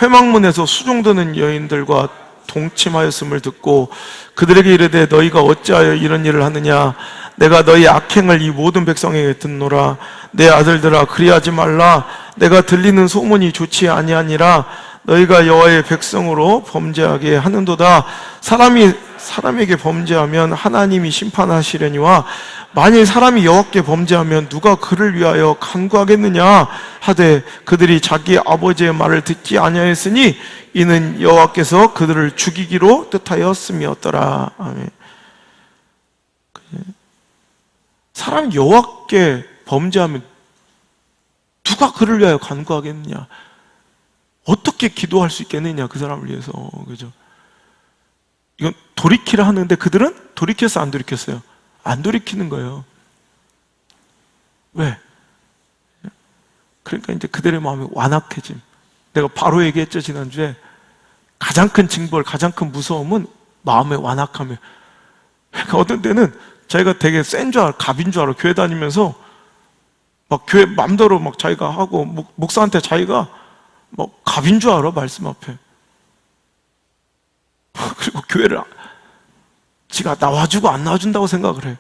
회막문에서 수종드는 여인들과 동침하였음을 듣고 그들에게 이르되 너희가 어찌하여 이런 일을 하느냐. 내가 너희 악행을 이 모든 백성에게 듣노라. 내 아들들아 그리하지 말라. 내가 들리는 소문이 좋지 아니하니라. 너희가 여호와의 백성으로 범죄하게 하는도다. 사람이 사람에게 범죄하면 하나님이 심판하시려니와 만일 사람이 여호와께 범죄하면 누가 그를 위하여 간구하겠느냐 하되 그들이 자기 아버지의 말을 듣지 아니하였으니 이는 여호와께서 그들을 죽이기로 뜻하였음이었더라. 아멘. 사람 여호와께 범죄하면 누가 그를 위하여 간구하겠느냐, 어떻게 기도할 수 있겠느냐 그 사람을 위해서. 그죠? 이건 돌이키라 하는데 그들은 돌이켰어 안 돌이켰어요? 안 돌이키는 거예요. 왜? 그러니까 이제 그들의 마음이 완악해짐. 내가 바로 얘기했죠 지난주에. 가장 큰 징벌, 가장 큰 무서움은 마음의 완악함이에요. 그러니까 어떤 때는 자기가 되게 센 줄 알아, 갑인 줄 알아. 교회 다니면서 막 교회 맘대로 막 자기가 하고, 목사한테 자기가 막 갑인 줄 알아, 말씀 앞에. 그리고 교회를 지가 나와주고 안 나와준다고 생각을 해.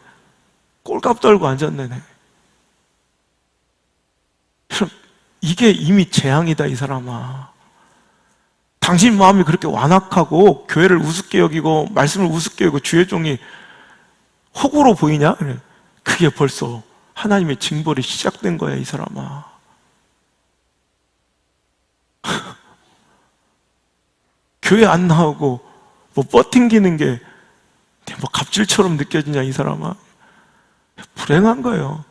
꼴값 떨고 앉았네. 이게 이미 재앙이다 이 사람아. 당신 마음이 그렇게 완악하고 교회를 우습게 여기고 말씀을 우습게 여기고 주의 종이 호구로 보이냐? 그게 벌써 하나님의 징벌이 시작된 거야 이 사람아. 교회 안 나오고 뭐 뻗팅기는 게 뭐 갑질처럼 느껴지냐 이 사람아. 불행한 거예요.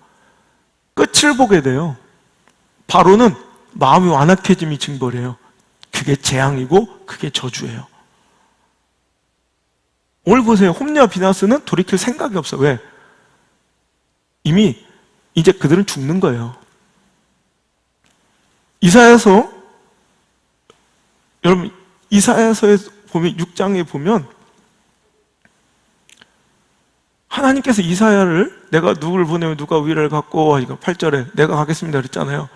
끝을 보게 돼요. 바로는 마음이 완악해짐이 징벌이에요. 그게 재앙이고 그게 저주예요. 오늘 보세요. 홈리와 비나스는 돌이킬 생각이 없어. 왜? 이미 이제 그들은 죽는 거예요. 이사야서, 여러분 이사야서에 보면 6장에 보면 하나님께서 이사야를 내가 누구를 보내면 누가 위를 갖고, 8절에 내가 가겠습니다 그랬잖아요.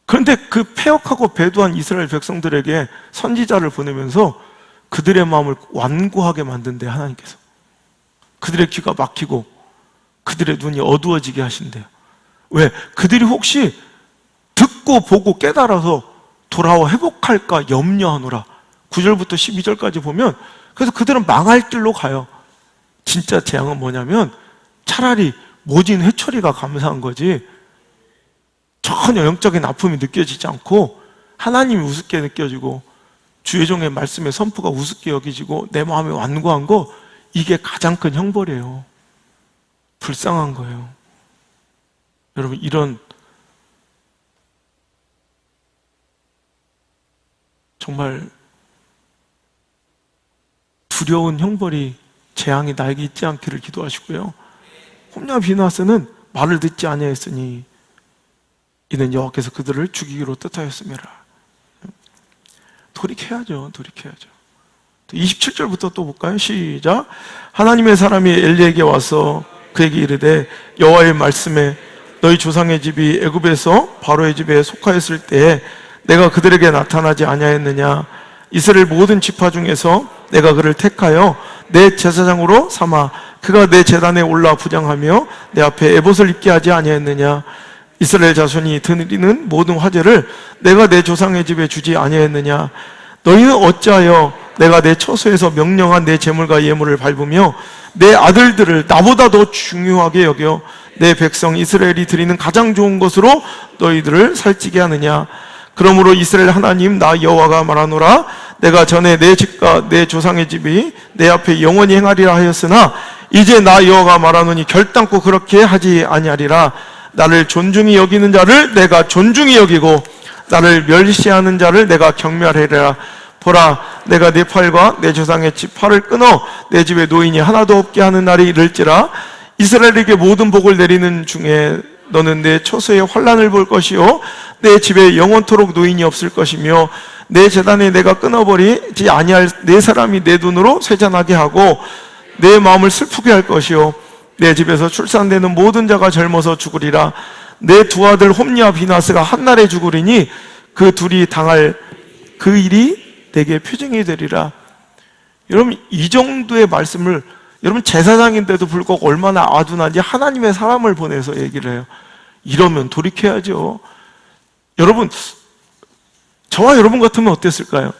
그런데 그 패역하고 배도한 이스라엘 백성들에게 선지자를 보내면서 그들의 마음을 완고하게 만든대 하나님께서. 그들의 귀가 막히고 그들의 눈이 어두워지게 하신대요. 왜? 그들이 혹시 듣고 보고 깨달아서 돌아와 회복할까 염려하노라. 9절부터 12절까지 보면, 그래서 그들은 망할 길로 가요. 진짜 재앙은 뭐냐면 차라리 모진 회초리가 감사한 거지 전혀 영적인 아픔이 느껴지지 않고 하나님이 우습게 느껴지고 주의 종의 말씀의 선포가 우습게 여기지고 내 마음이 완고한 거, 이게 가장 큰 형벌이에요. 불쌍한 거예요. 여러분, 이런 정말 두려운 형벌이, 재앙이 나에게 있지 않기를 기도하시고요. 홈냐 비나스는 말을 듣지 아니하였으니 이는 여호와께서 그들을 죽이기로 뜻하였음이라. 돌이켜야죠. 27절부터 또 볼까요? 시작. 하나님의 사람이 엘리에게 와서 그에게 이르되 여호와의 말씀에 너희 조상의 집이 애굽에서 바로의 집에 속하였을 때에 내가 그들에게 나타나지 아니하였느냐? 이스라엘 모든 지파 중에서 내가 그를 택하여 내 제사장으로 삼아 그가 내 제단에 올라 부장하며 내 앞에 에봇을 입게 하지 아니하였느냐? 이스라엘 자손이 드리는 모든 화제를 내가 내 조상의 집에 주지 아니하였느냐? 너희는 어찌하여 내가 내 처소에서 명령한 내 제물과 예물을 밟으며 내 아들들을 나보다 더 중요하게 여겨 내 백성 이스라엘이 드리는 가장 좋은 것으로 너희들을 살찌게 하느냐? 그러므로 이스라엘 하나님 나 여호와가 말하노라. 내가 전에 내 집과 내 조상의 집이 내 앞에 영원히 행하리라 하였으나 이제 나 여호와가 말하노니 결단코 그렇게 하지 아니하리라. 나를 존중히 여기는 자를 내가 존중히 여기고 나를 멸시하는 자를 내가 경멸하리라. 보라, 내가 내 팔과 내 조상의 집 팔을 끊어 내 집에 노인이 하나도 없게 하는 날이 이를지라. 이스라엘에게 모든 복을 내리는 중에 너는 내 처소에 환난을 볼 것이요 내 집에 영원토록 노인이 없을 것이며 내 제단에 내가 끊어버리지 아니할 내 사람이 내 돈으로 세잔하게 하고 내 마음을 슬프게 할 것이요 내 집에서 출산되는 모든 자가 젊어서 죽으리라. 내 두 아들 홈리와 비나스가 한날에 죽으리니 그 둘이 당할 그 일이 내게 표징이 되리라. 여러분, 이 정도의 말씀을, 여러분 제사장인데도 불구하고 얼마나 아둔한지 하나님의 사람을 보내서 얘기를 해요. 이러면 돌이켜야죠. 여러분, 저와 여러분 같으면 어땠을까요?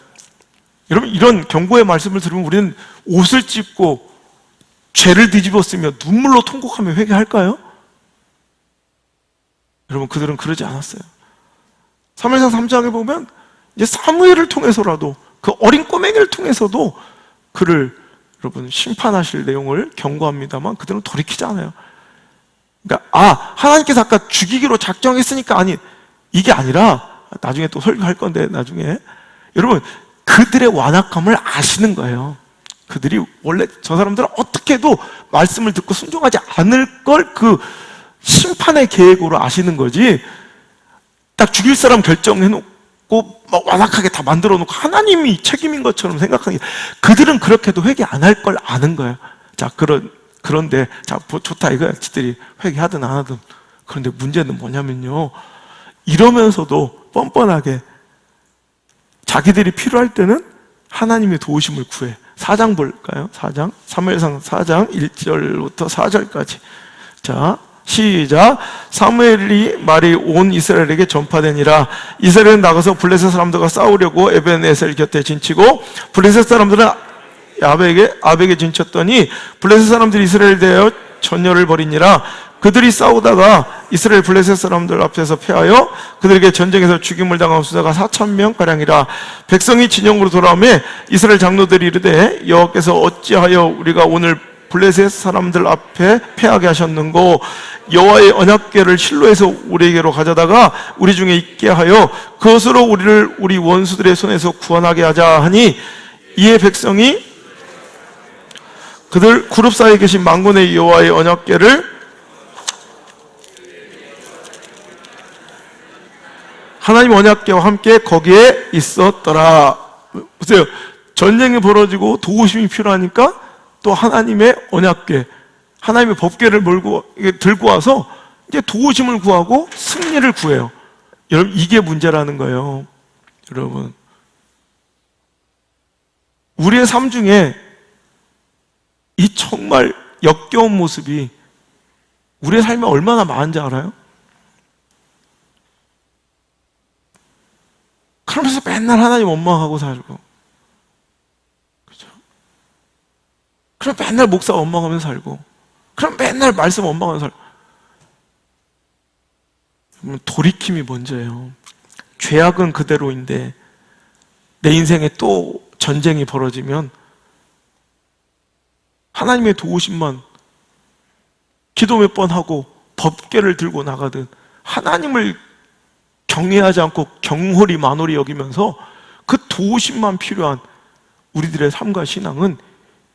여러분, 이런 경고의 말씀을 들으면 우리는 옷을 찢고 죄를 뒤집었으며 눈물로 통곡하며 회개할까요? 여러분, 그들은 그러지 않았어요. 사무엘상 3장에 보면 이제 사무엘을 통해서라도, 그 어린 꼬맹이를 통해서도 그를 여러분 심판하실 내용을 경고합니다만 그들은 돌이키지 않아요. 그러니까 하나님께서 아까 죽이기로 작정했으니까 아니, 이게 아니라 나중에 또 설교할 건데 나중에 여러분 그들의 완악함을 아시는 거예요. 그들이 원래 저 사람들은 어떻게 해도 말씀을 듣고 순종하지 않을 걸 그 심판의 계획으로 아시는 거지. 딱 죽일 사람 결정해놓고 막 완악하게 다 만들어놓고 하나님이 책임인 것처럼 생각하는 게, 그들은 그렇게도 회개 안 할 걸 아는 거예요. 자, 그런데 자, 좋다 이거야. 지들이 회개하든 안 하든. 그런데 문제는 뭐냐면요, 이러면서도 뻔뻔하게 자기들이 필요할 때는 하나님의 도우심을 구해. 4장 볼까요? 4장, 사무엘상 4장 1절부터 4절까지. 자, 시작. 사무엘이 말이 온 이스라엘에게 전파되니라. 이스라엘은 나가서 블레셋 사람들과 싸우려고 에벤에셀 곁에 진치고 블레셋 사람들은 아벡에 진쳤더니 블레셋 사람들이 이스라엘 대하여 전열을 벌이니라. 그들이 싸우다가 이스라엘 블레셋 사람들 앞에서 패하여 그들에게 전쟁에서 죽임을 당한 수자가 4,000명가량이라. 백성이 진영으로 돌아오매 이스라엘 장로들이 이르되 여호와께서 어찌하여 우리가 오늘 블레셋 사람들 앞에 패하게 하셨는고, 여호와의 언약궤를 실로에서 우리에게로 가져다가 우리 중에 있게 하여 그것으로 우리를 우리 원수들의 손에서 구원하게 하자 하니, 이에 백성이 그들 그룹 사이에 계신 만군의 여호와의 언약궤를 하나님 언약궤와 함께 거기에 있었더라. 보세요. 전쟁이 벌어지고 도우심이 필요하니까 또 하나님의 언약궤, 하나님의 법궤를 들고 와서 이제 도우심을 구하고 승리를 구해요. 여러분, 이게 문제라는 거예요. 여러분, 우리의 삶 중에 이 정말 역겨운 모습이 우리의 삶에 얼마나 많은지 알아요? 그러면서 맨날 하나님 원망하고 살고, 그죠? 그럼 맨날 목사 원망하면서 살고, 그럼 맨날 말씀 원망하면서 살고. 돌이킴이 먼저예요. 죄악은 그대로인데 내 인생에 또 전쟁이 벌어지면 하나님의 도우심만 기도 몇 번 하고 법궤를 들고 나가든 하나님을 경외하지 않고 경홀히 만홀히 여기면서 그 도우심만 필요한 우리들의 삶과 신앙은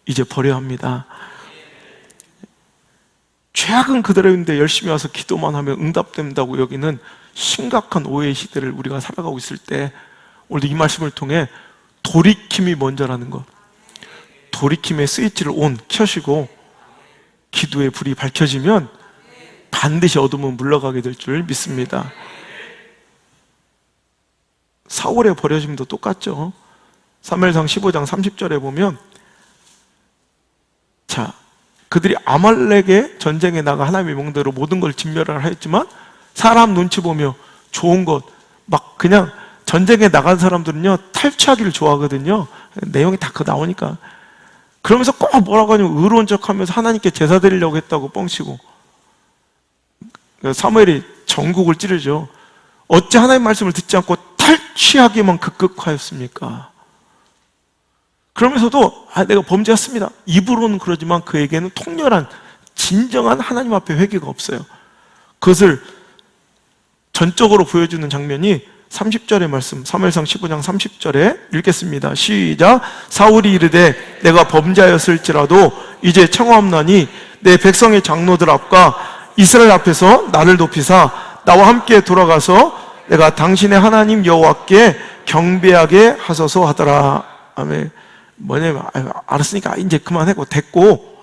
이제 버려야 합니다. 죄악은 그대로 있는데 열심히 와서 기도만 하면 응답된다고 여기는 심각한 오해의 시대를 우리가 살아가고 있을 때, 오늘도 이 말씀을 통해 돌이킴이 먼저라는 것, 돌이킴의 스위치를 켜시고 기도의 불이 밝혀지면 반드시 어둠은 물러가게 될 줄 믿습니다. 사울의 버려짐도 똑같죠. 사무엘상 15장 30절에 보면, 자, 그들이 아말렉의 전쟁에 나가 하나님의 명대로 모든 걸 진멸을 하였지만 사람 눈치 보며 좋은 것, 막 그냥 전쟁에 나간 사람들은요 탈취하기를 좋아하거든요. 내용이 다 나오니까. 그러면서 꼭 뭐라고 하냐면 의로운 척하면서 하나님께 제사 드리려고 했다고 뻥치고, 사무엘이 전국을 찌르죠. 어찌 하나님의 말씀을 듣지 않고 탈취하기만 급급하였습니까? 그러면서도 내가 범죄했습니다, 입으로는 그러지만 그에게는 통렬한 진정한 하나님 앞에 회개가 없어요. 그것을 전적으로 보여주는 장면이 30절의 말씀, 사무엘상 15장 30절에 읽겠습니다. 시작. 사울이 이르되 내가 범죄하였을지라도 이제 청하옵나니 내 백성의 장로들 앞과 이스라엘 앞에서 나를 높이사 나와 함께 돌아가서 내가 당신의 하나님 여호와께 경배하게 하소서 하더라. 아멘. 뭐냐면 알았으니까 이제 그만하고 됐고,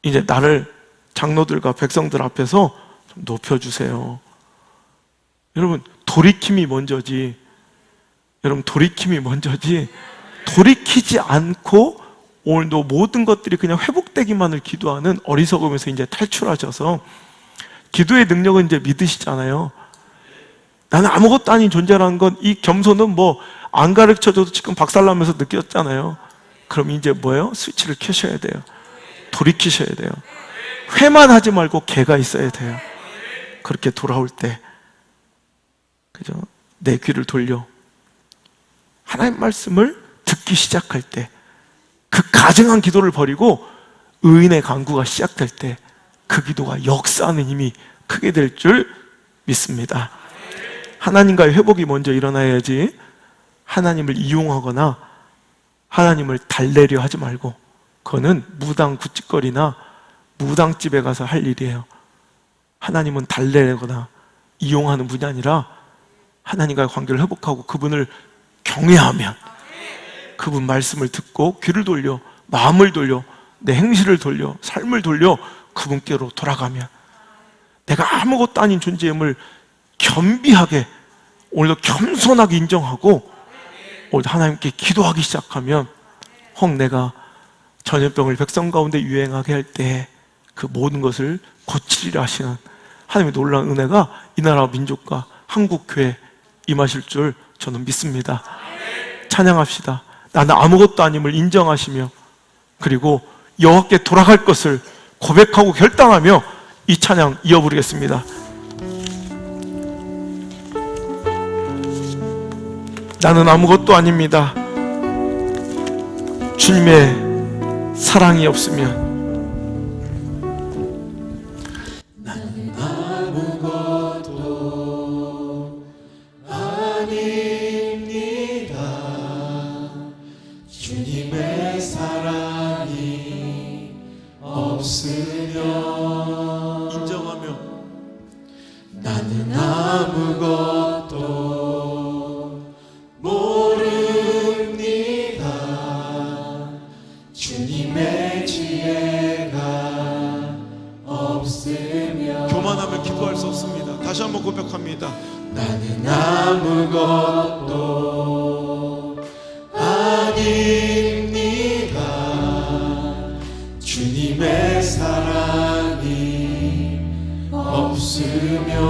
이제 나를 장로들과 백성들 앞에서 좀 높여주세요. 여러분, 돌이킴이 먼저지. 여러분, 돌이킴이 먼저지. 돌이키지 않고 오늘도 모든 것들이 그냥 회복되기만을 기도하는 어리석음에서 이제 탈출하셔서, 기도의 능력은 이제 믿으시잖아요. 나는 아무것도 아닌 존재라는 건, 이 겸손은 뭐 안 가르쳐줘도 지금 박살나면서 느꼈잖아요. 그럼 이제 뭐예요? 스위치를 켜셔야 돼요. 돌이키셔야 돼요. 회만 하지 말고 개가 있어야 돼요. 그렇게 돌아올 때, 그죠? 내 귀를 돌려 하나님 말씀을 듣기 시작할 때, 그 가증한 기도를 버리고 의인의 간구가 시작될 때, 그 기도가 역사하는 힘이 크게 될 줄 믿습니다. 하나님과의 회복이 먼저 일어나야지 하나님을 이용하거나 하나님을 달래려 하지 말고, 그거는 무당 굿짓거리나 무당집에 가서 할 일이에요. 하나님은 달래거나 이용하는 분이 아니라 하나님과의 관계를 회복하고 그분을 경외하면, 그분 말씀을 듣고 귀를 돌려, 마음을 돌려, 내 행실을 돌려, 삶을 돌려 그분께로 돌아가면, 내가 아무것도 아닌 존재임을 겸비하게, 오늘도 겸손하게 인정하고 오늘 하나님께 기도하기 시작하면, 혹 내가 전염병을 백성 가운데 유행하게 할 때 그 모든 것을 고치리라 하시는 하나님의 놀라운 은혜가 이 나라 민족과 한국교회에 임하실 줄 저는 믿습니다. 찬양합시다. 나는 아무것도 아님을 인정하시며, 그리고 여호와께 돌아갈 것을 고백하고 결단하며 이 찬양 이어부르겠습니다. 나는 아무것도 아닙니다. 주님의 사랑이 없으면 나는 아무것도 아닙니다. 주님의 사랑이 없으면 인정하며 나는 아무것도 모릅니다. 주님의 지혜가 없으면 교만하며 기도할 수 없습니다. 다시 한번 고백합니다. 나는 아무것도 아닙니다. 주님의 사랑이 없으면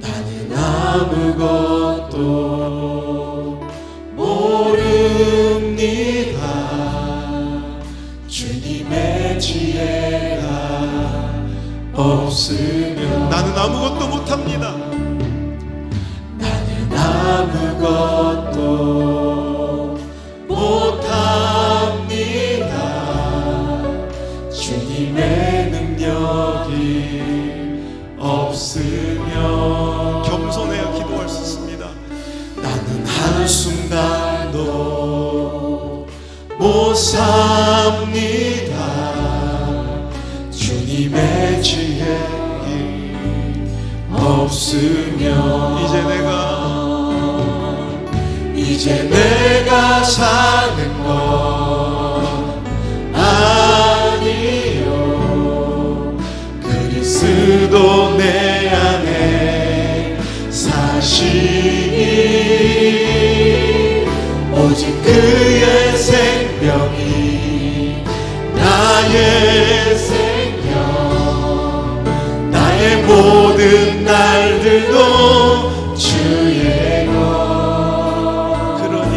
나는 아무것도 모릅니다. 주님의 지혜가 없으면 나는 아무것도 못합니다. 나는 아무것도 못합니다. 없으면 겸손해야 기도할 수 있습니다. 나는 한순간도 못 삽니다. 주님의 지혜 없으면 이제 내가 사는 건 아니요. 그리스도 내 안에 사시니 오직 그의 생명이 나의 생명, 나의 모든 날들도 주의 것. 그러니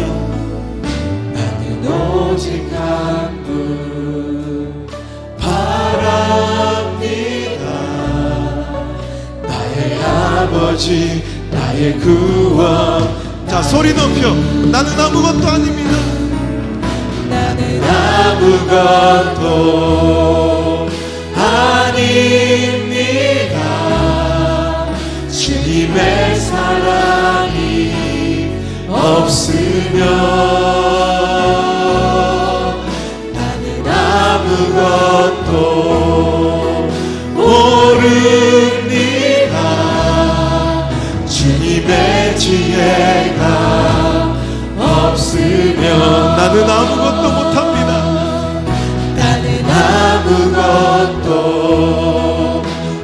나는 오직 한 분 바랍니다. 나의 아버지, 나의 구원. 자, 소리 높여. 나는 아무것도 아닙니다. 나는 아무것도 아닙니다. 주님의 사랑이 없으면 나는 아무것도 모릅니다. 주님의 지혜가 없으면 나는 아무것도 못합니다. 나는 아무것도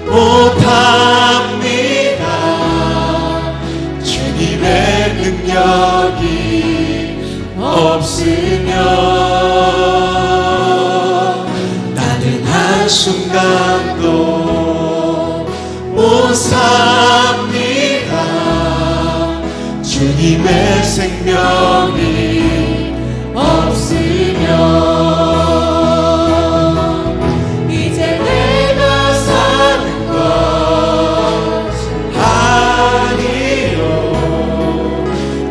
못합니다. 주님의 능력이 없으면 나는 한순간도 못 삽니다. 주님의 생명이 없으면 이제 내가 사는 것 아니요.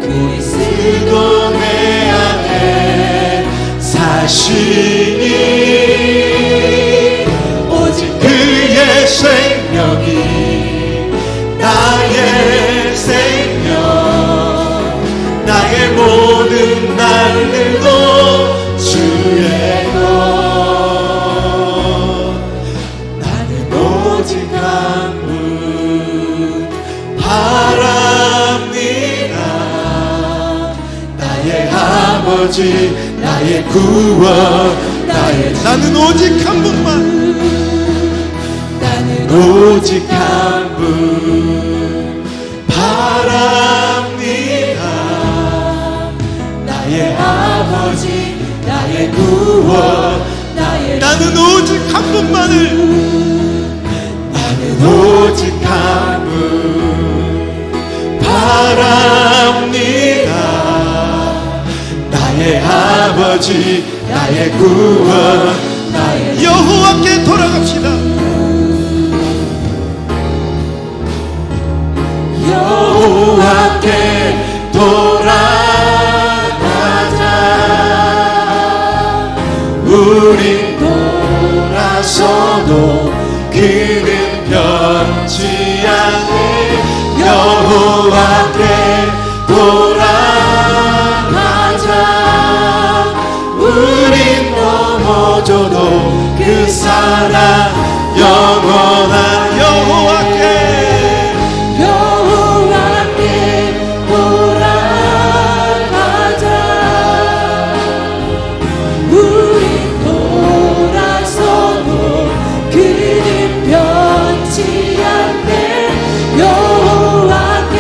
그리스도 내 안에 사시니 오직 그의 생명이 나의 생명, 나의 모든 날들도 주의 것. 나는 오직 한 분 바랍니다. 나의 아버지, 나의 구원, 나는 오직 한 분만. 나는 오직 한 분 바랍니다. 나의 아버지, 나의 구원, 나는 오직 한 분만을. 나는 오직 한 분 바랍니다. 나의 아버지, 나의 구원, 여호와께 돌아갑시다. 여호와께 돌아가자. 우린 돌아서도 그는 변치 않네. 여호와께 돌아가자. 우린 넘어져도 그 사랑 영원한. 여호와께 돌아가자. 우린 돌아서도 그는 변치 않네. 여호와께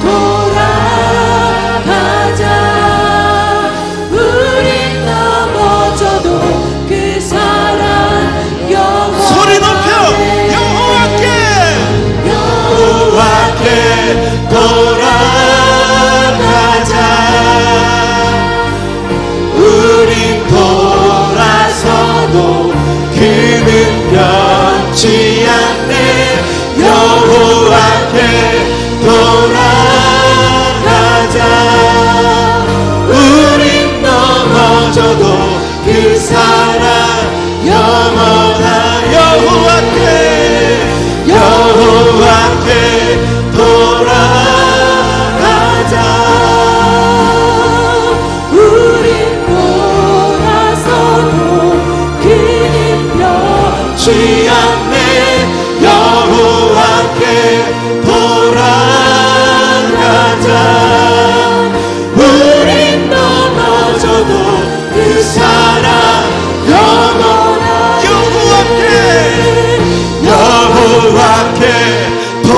돌아가자. 우린 넘어져도 그 사랑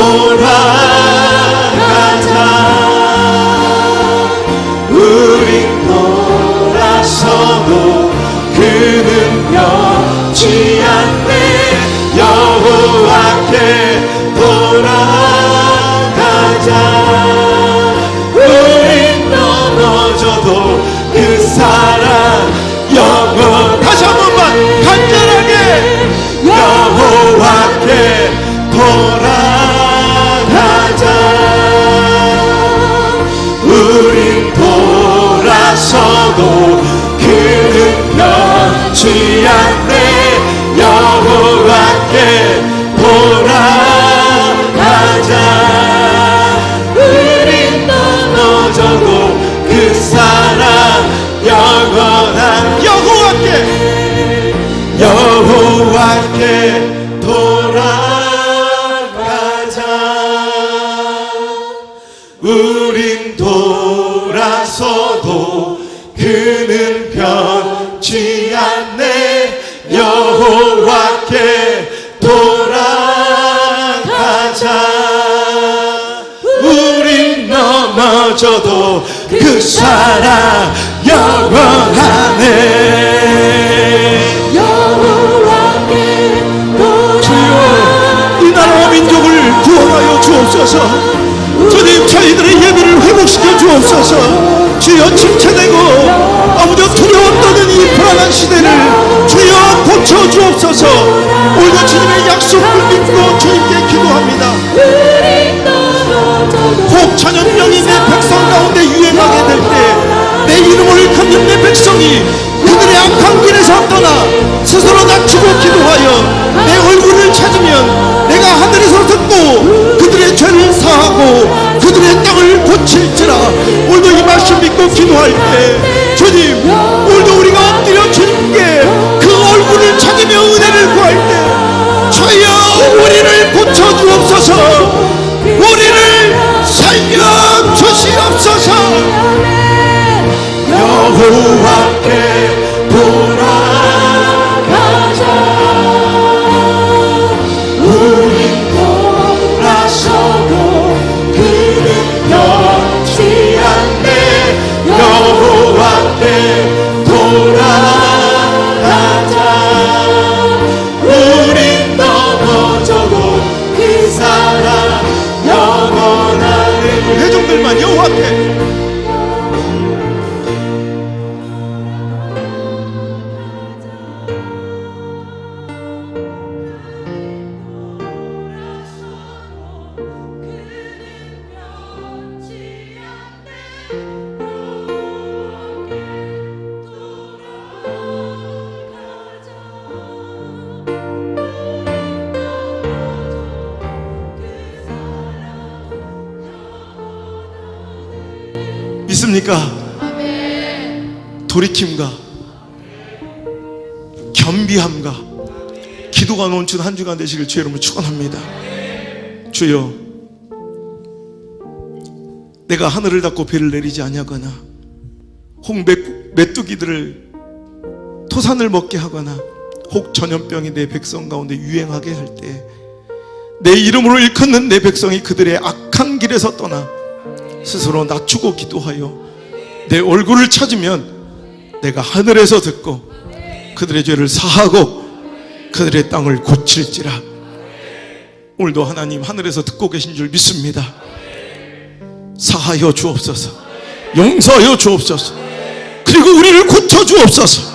돌아가자. 우린 돌아서도 그는 변치 않네. 여호와께 돌아가자. 우린 넘어져도 그 사랑 영원. 다시 한 번만 간절하게 여호와께 돌아가자. 우린 돌아서도 그는 변치 않네. 여호와께 돌아가자. 우린 넘어져도 그 사랑 영원한 여호와께 돌아가자. 우린 돌아서도 그는 변치 않네. 여호와께 돌아가자. 우린 넘어져도 그 사랑 영원하네. 여호와께 주여 이 나라와 민족을 구원하여 주옵소서. 주님 저희들의 예배를 회복시켜 주옵소서. 주여 침체되고 아무도 두려움 떠는 이 불안한 시대를 주여 고쳐 주옵소서. 오늘도 주님의 약속을 믿고 주님께 기도합니다. 혹 전염병이 내 백성 가운데 유행하게 될 때 내 이름을 걷는 내 백성이 그들의 악한 길에서 떠나 스스로 낮추고 기도하여 내 얼굴을 찾으면 내가 하늘에서 듣고 그들의 죄를 사하고 그들의 땅을 고칠지라. 오늘도 이 말씀 믿고 기도할 때 주님, 오늘도 우리가 엎드려 주님께 그 얼굴을 찾으며 은혜를 구할 때 주여 우리를 고쳐 주옵소서. 우리를 살려 주시옵소서. 여호와께 돌아가자. 우린 돌아서도 그는 변치 않네. 여호와께 돌아가자. 우린 넘어져도 그 사랑 영원하네. 회중들만 여호와께 믿습니까? 돌이킴과 겸비함과 기도가 넘치는 한 주간 되시길 주의 이름으로 축원합니다. 주여, 내가 하늘을 닫고 비를 내리지 아니하거나 혹 메뚜기들을 토산을 먹게 하거나 혹 전염병이 내 백성 가운데 유행하게 할 때 내 이름으로 일컫는 내 백성이 그들의 악한 길에서 떠나 스스로 낮추고 기도하여 내 얼굴을 찾으면 내가 하늘에서 듣고 그들의 죄를 사하고 그들의 땅을 고칠지라. 오늘도 하나님 하늘에서 듣고 계신 줄 믿습니다. 사하여 주옵소서. 용서하여 주옵소서. 그리고 우리를 고쳐 주옵소서.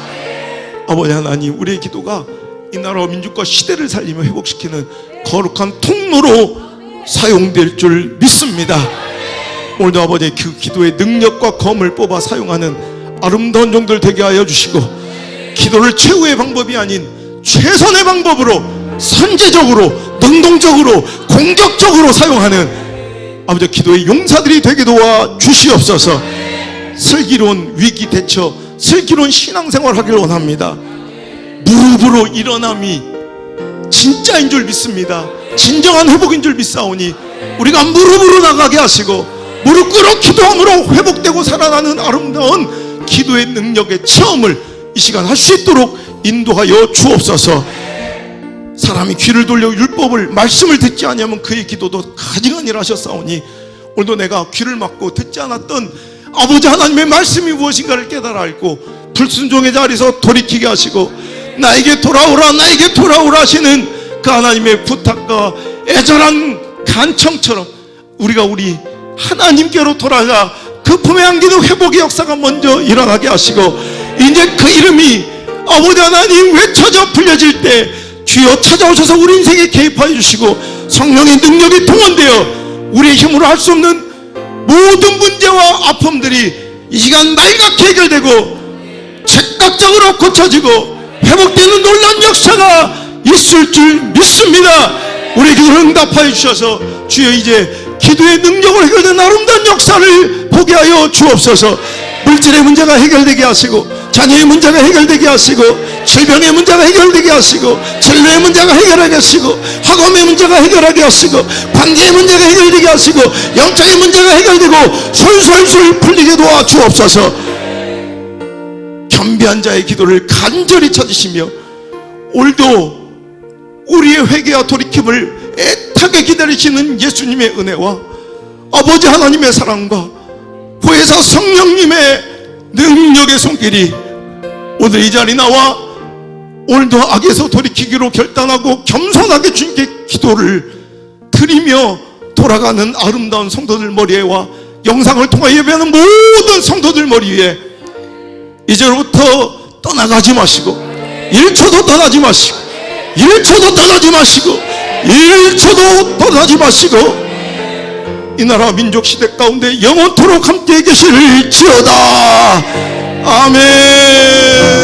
아버지 하나님, 우리의 기도가 이 나라와 민족과 시대를 살리며 회복시키는 거룩한 통로로 사용될 줄 믿습니다. 오늘도 아버지 그 기도의 능력과 검을 뽑아 사용하는 아름다운 종들 되게 하여 주시고, 기도를 최후의 방법이 아닌 최선의 방법으로 선제적으로 능동적으로 공격적으로 사용하는 아버지 기도의 용사들이 되게 도와 주시옵소서. 슬기로운 위기 대처, 슬기로운 신앙생활 하길 원합니다. 무릎으로 일어남이 진짜인 줄 믿습니다. 진정한 회복인 줄 믿사오니 우리가 무릎으로 나가게 하시고 무릎 꿇어 기도함으로 회복되고 살아나는 아름다운 기도의 능력의 체험을 이 시간 할 수 있도록 인도하여 주옵소서. 사람이 귀를 돌려 율법을 말씀을 듣지 아니하면 그의 기도도 가증하니라 하셨사오니 오늘도 내가 귀를 막고 듣지 않았던 아버지 하나님의 말씀이 무엇인가를 깨달아 알고 불순종의 자리에서 돌이키게 하시고 나에게 돌아오라 나에게 돌아오라 하시는 그 하나님의 부탁과 애절한 간청처럼 우리가 우리 하나님께로 돌아가 그 품에 안기는 회복의 역사가 먼저 일어나게 하시고 이제 그 이름이 아버지 하나님 외쳐져 불려질 때 주여 찾아오셔서 우리 인생에 개입하여 주시고 성령의 능력이 동원되어 우리의 힘으로 할 수 없는 모든 문제와 아픔들이 이 시간 날갛게 해결되고 즉각적으로 고쳐지고 회복되는 놀라운 역사가 있을 줄 믿습니다. 우리 기도를 응답하여 주셔서 주여 이제 기도의 능력으로 해결된 아름다운 역사를 보게 하여 주옵소서. 물질의 문제가 해결되게 하시고 자녀의 문제가 해결되게 하시고 질병의 문제가 해결되게 하시고 진로의 문제가 해결하게 하시고 학업의 문제가 해결하게 하시고 관계의 문제가 해결되게 하시고 영적인 문제가 해결되고 솔솔솔 풀리게 도와 주옵소서. 겸비한 자의 기도를 간절히 찾으시며 오늘도 우리의 회개와 돌이킴을 애타게 기다리시는 예수님의 은혜와 아버지 하나님의 사랑과 보혜사 성령님의 능력의 손길이 오늘 이 자리 나와 오늘도 악에서 돌이키기로 결단하고 겸손하게 주님께 기도를 드리며 돌아가는 아름다운 성도들 머리에와 영상을 통해 예배하는 모든 성도들 머리 위에 이제로부터 떠나가지 마시고 1초도 떠나지 마시고 1초도 떠나지 마시고 1초도 떠나지 마시고 이 나라 민족 시대 가운데 영원토록 함께 계실지어다. 아멘.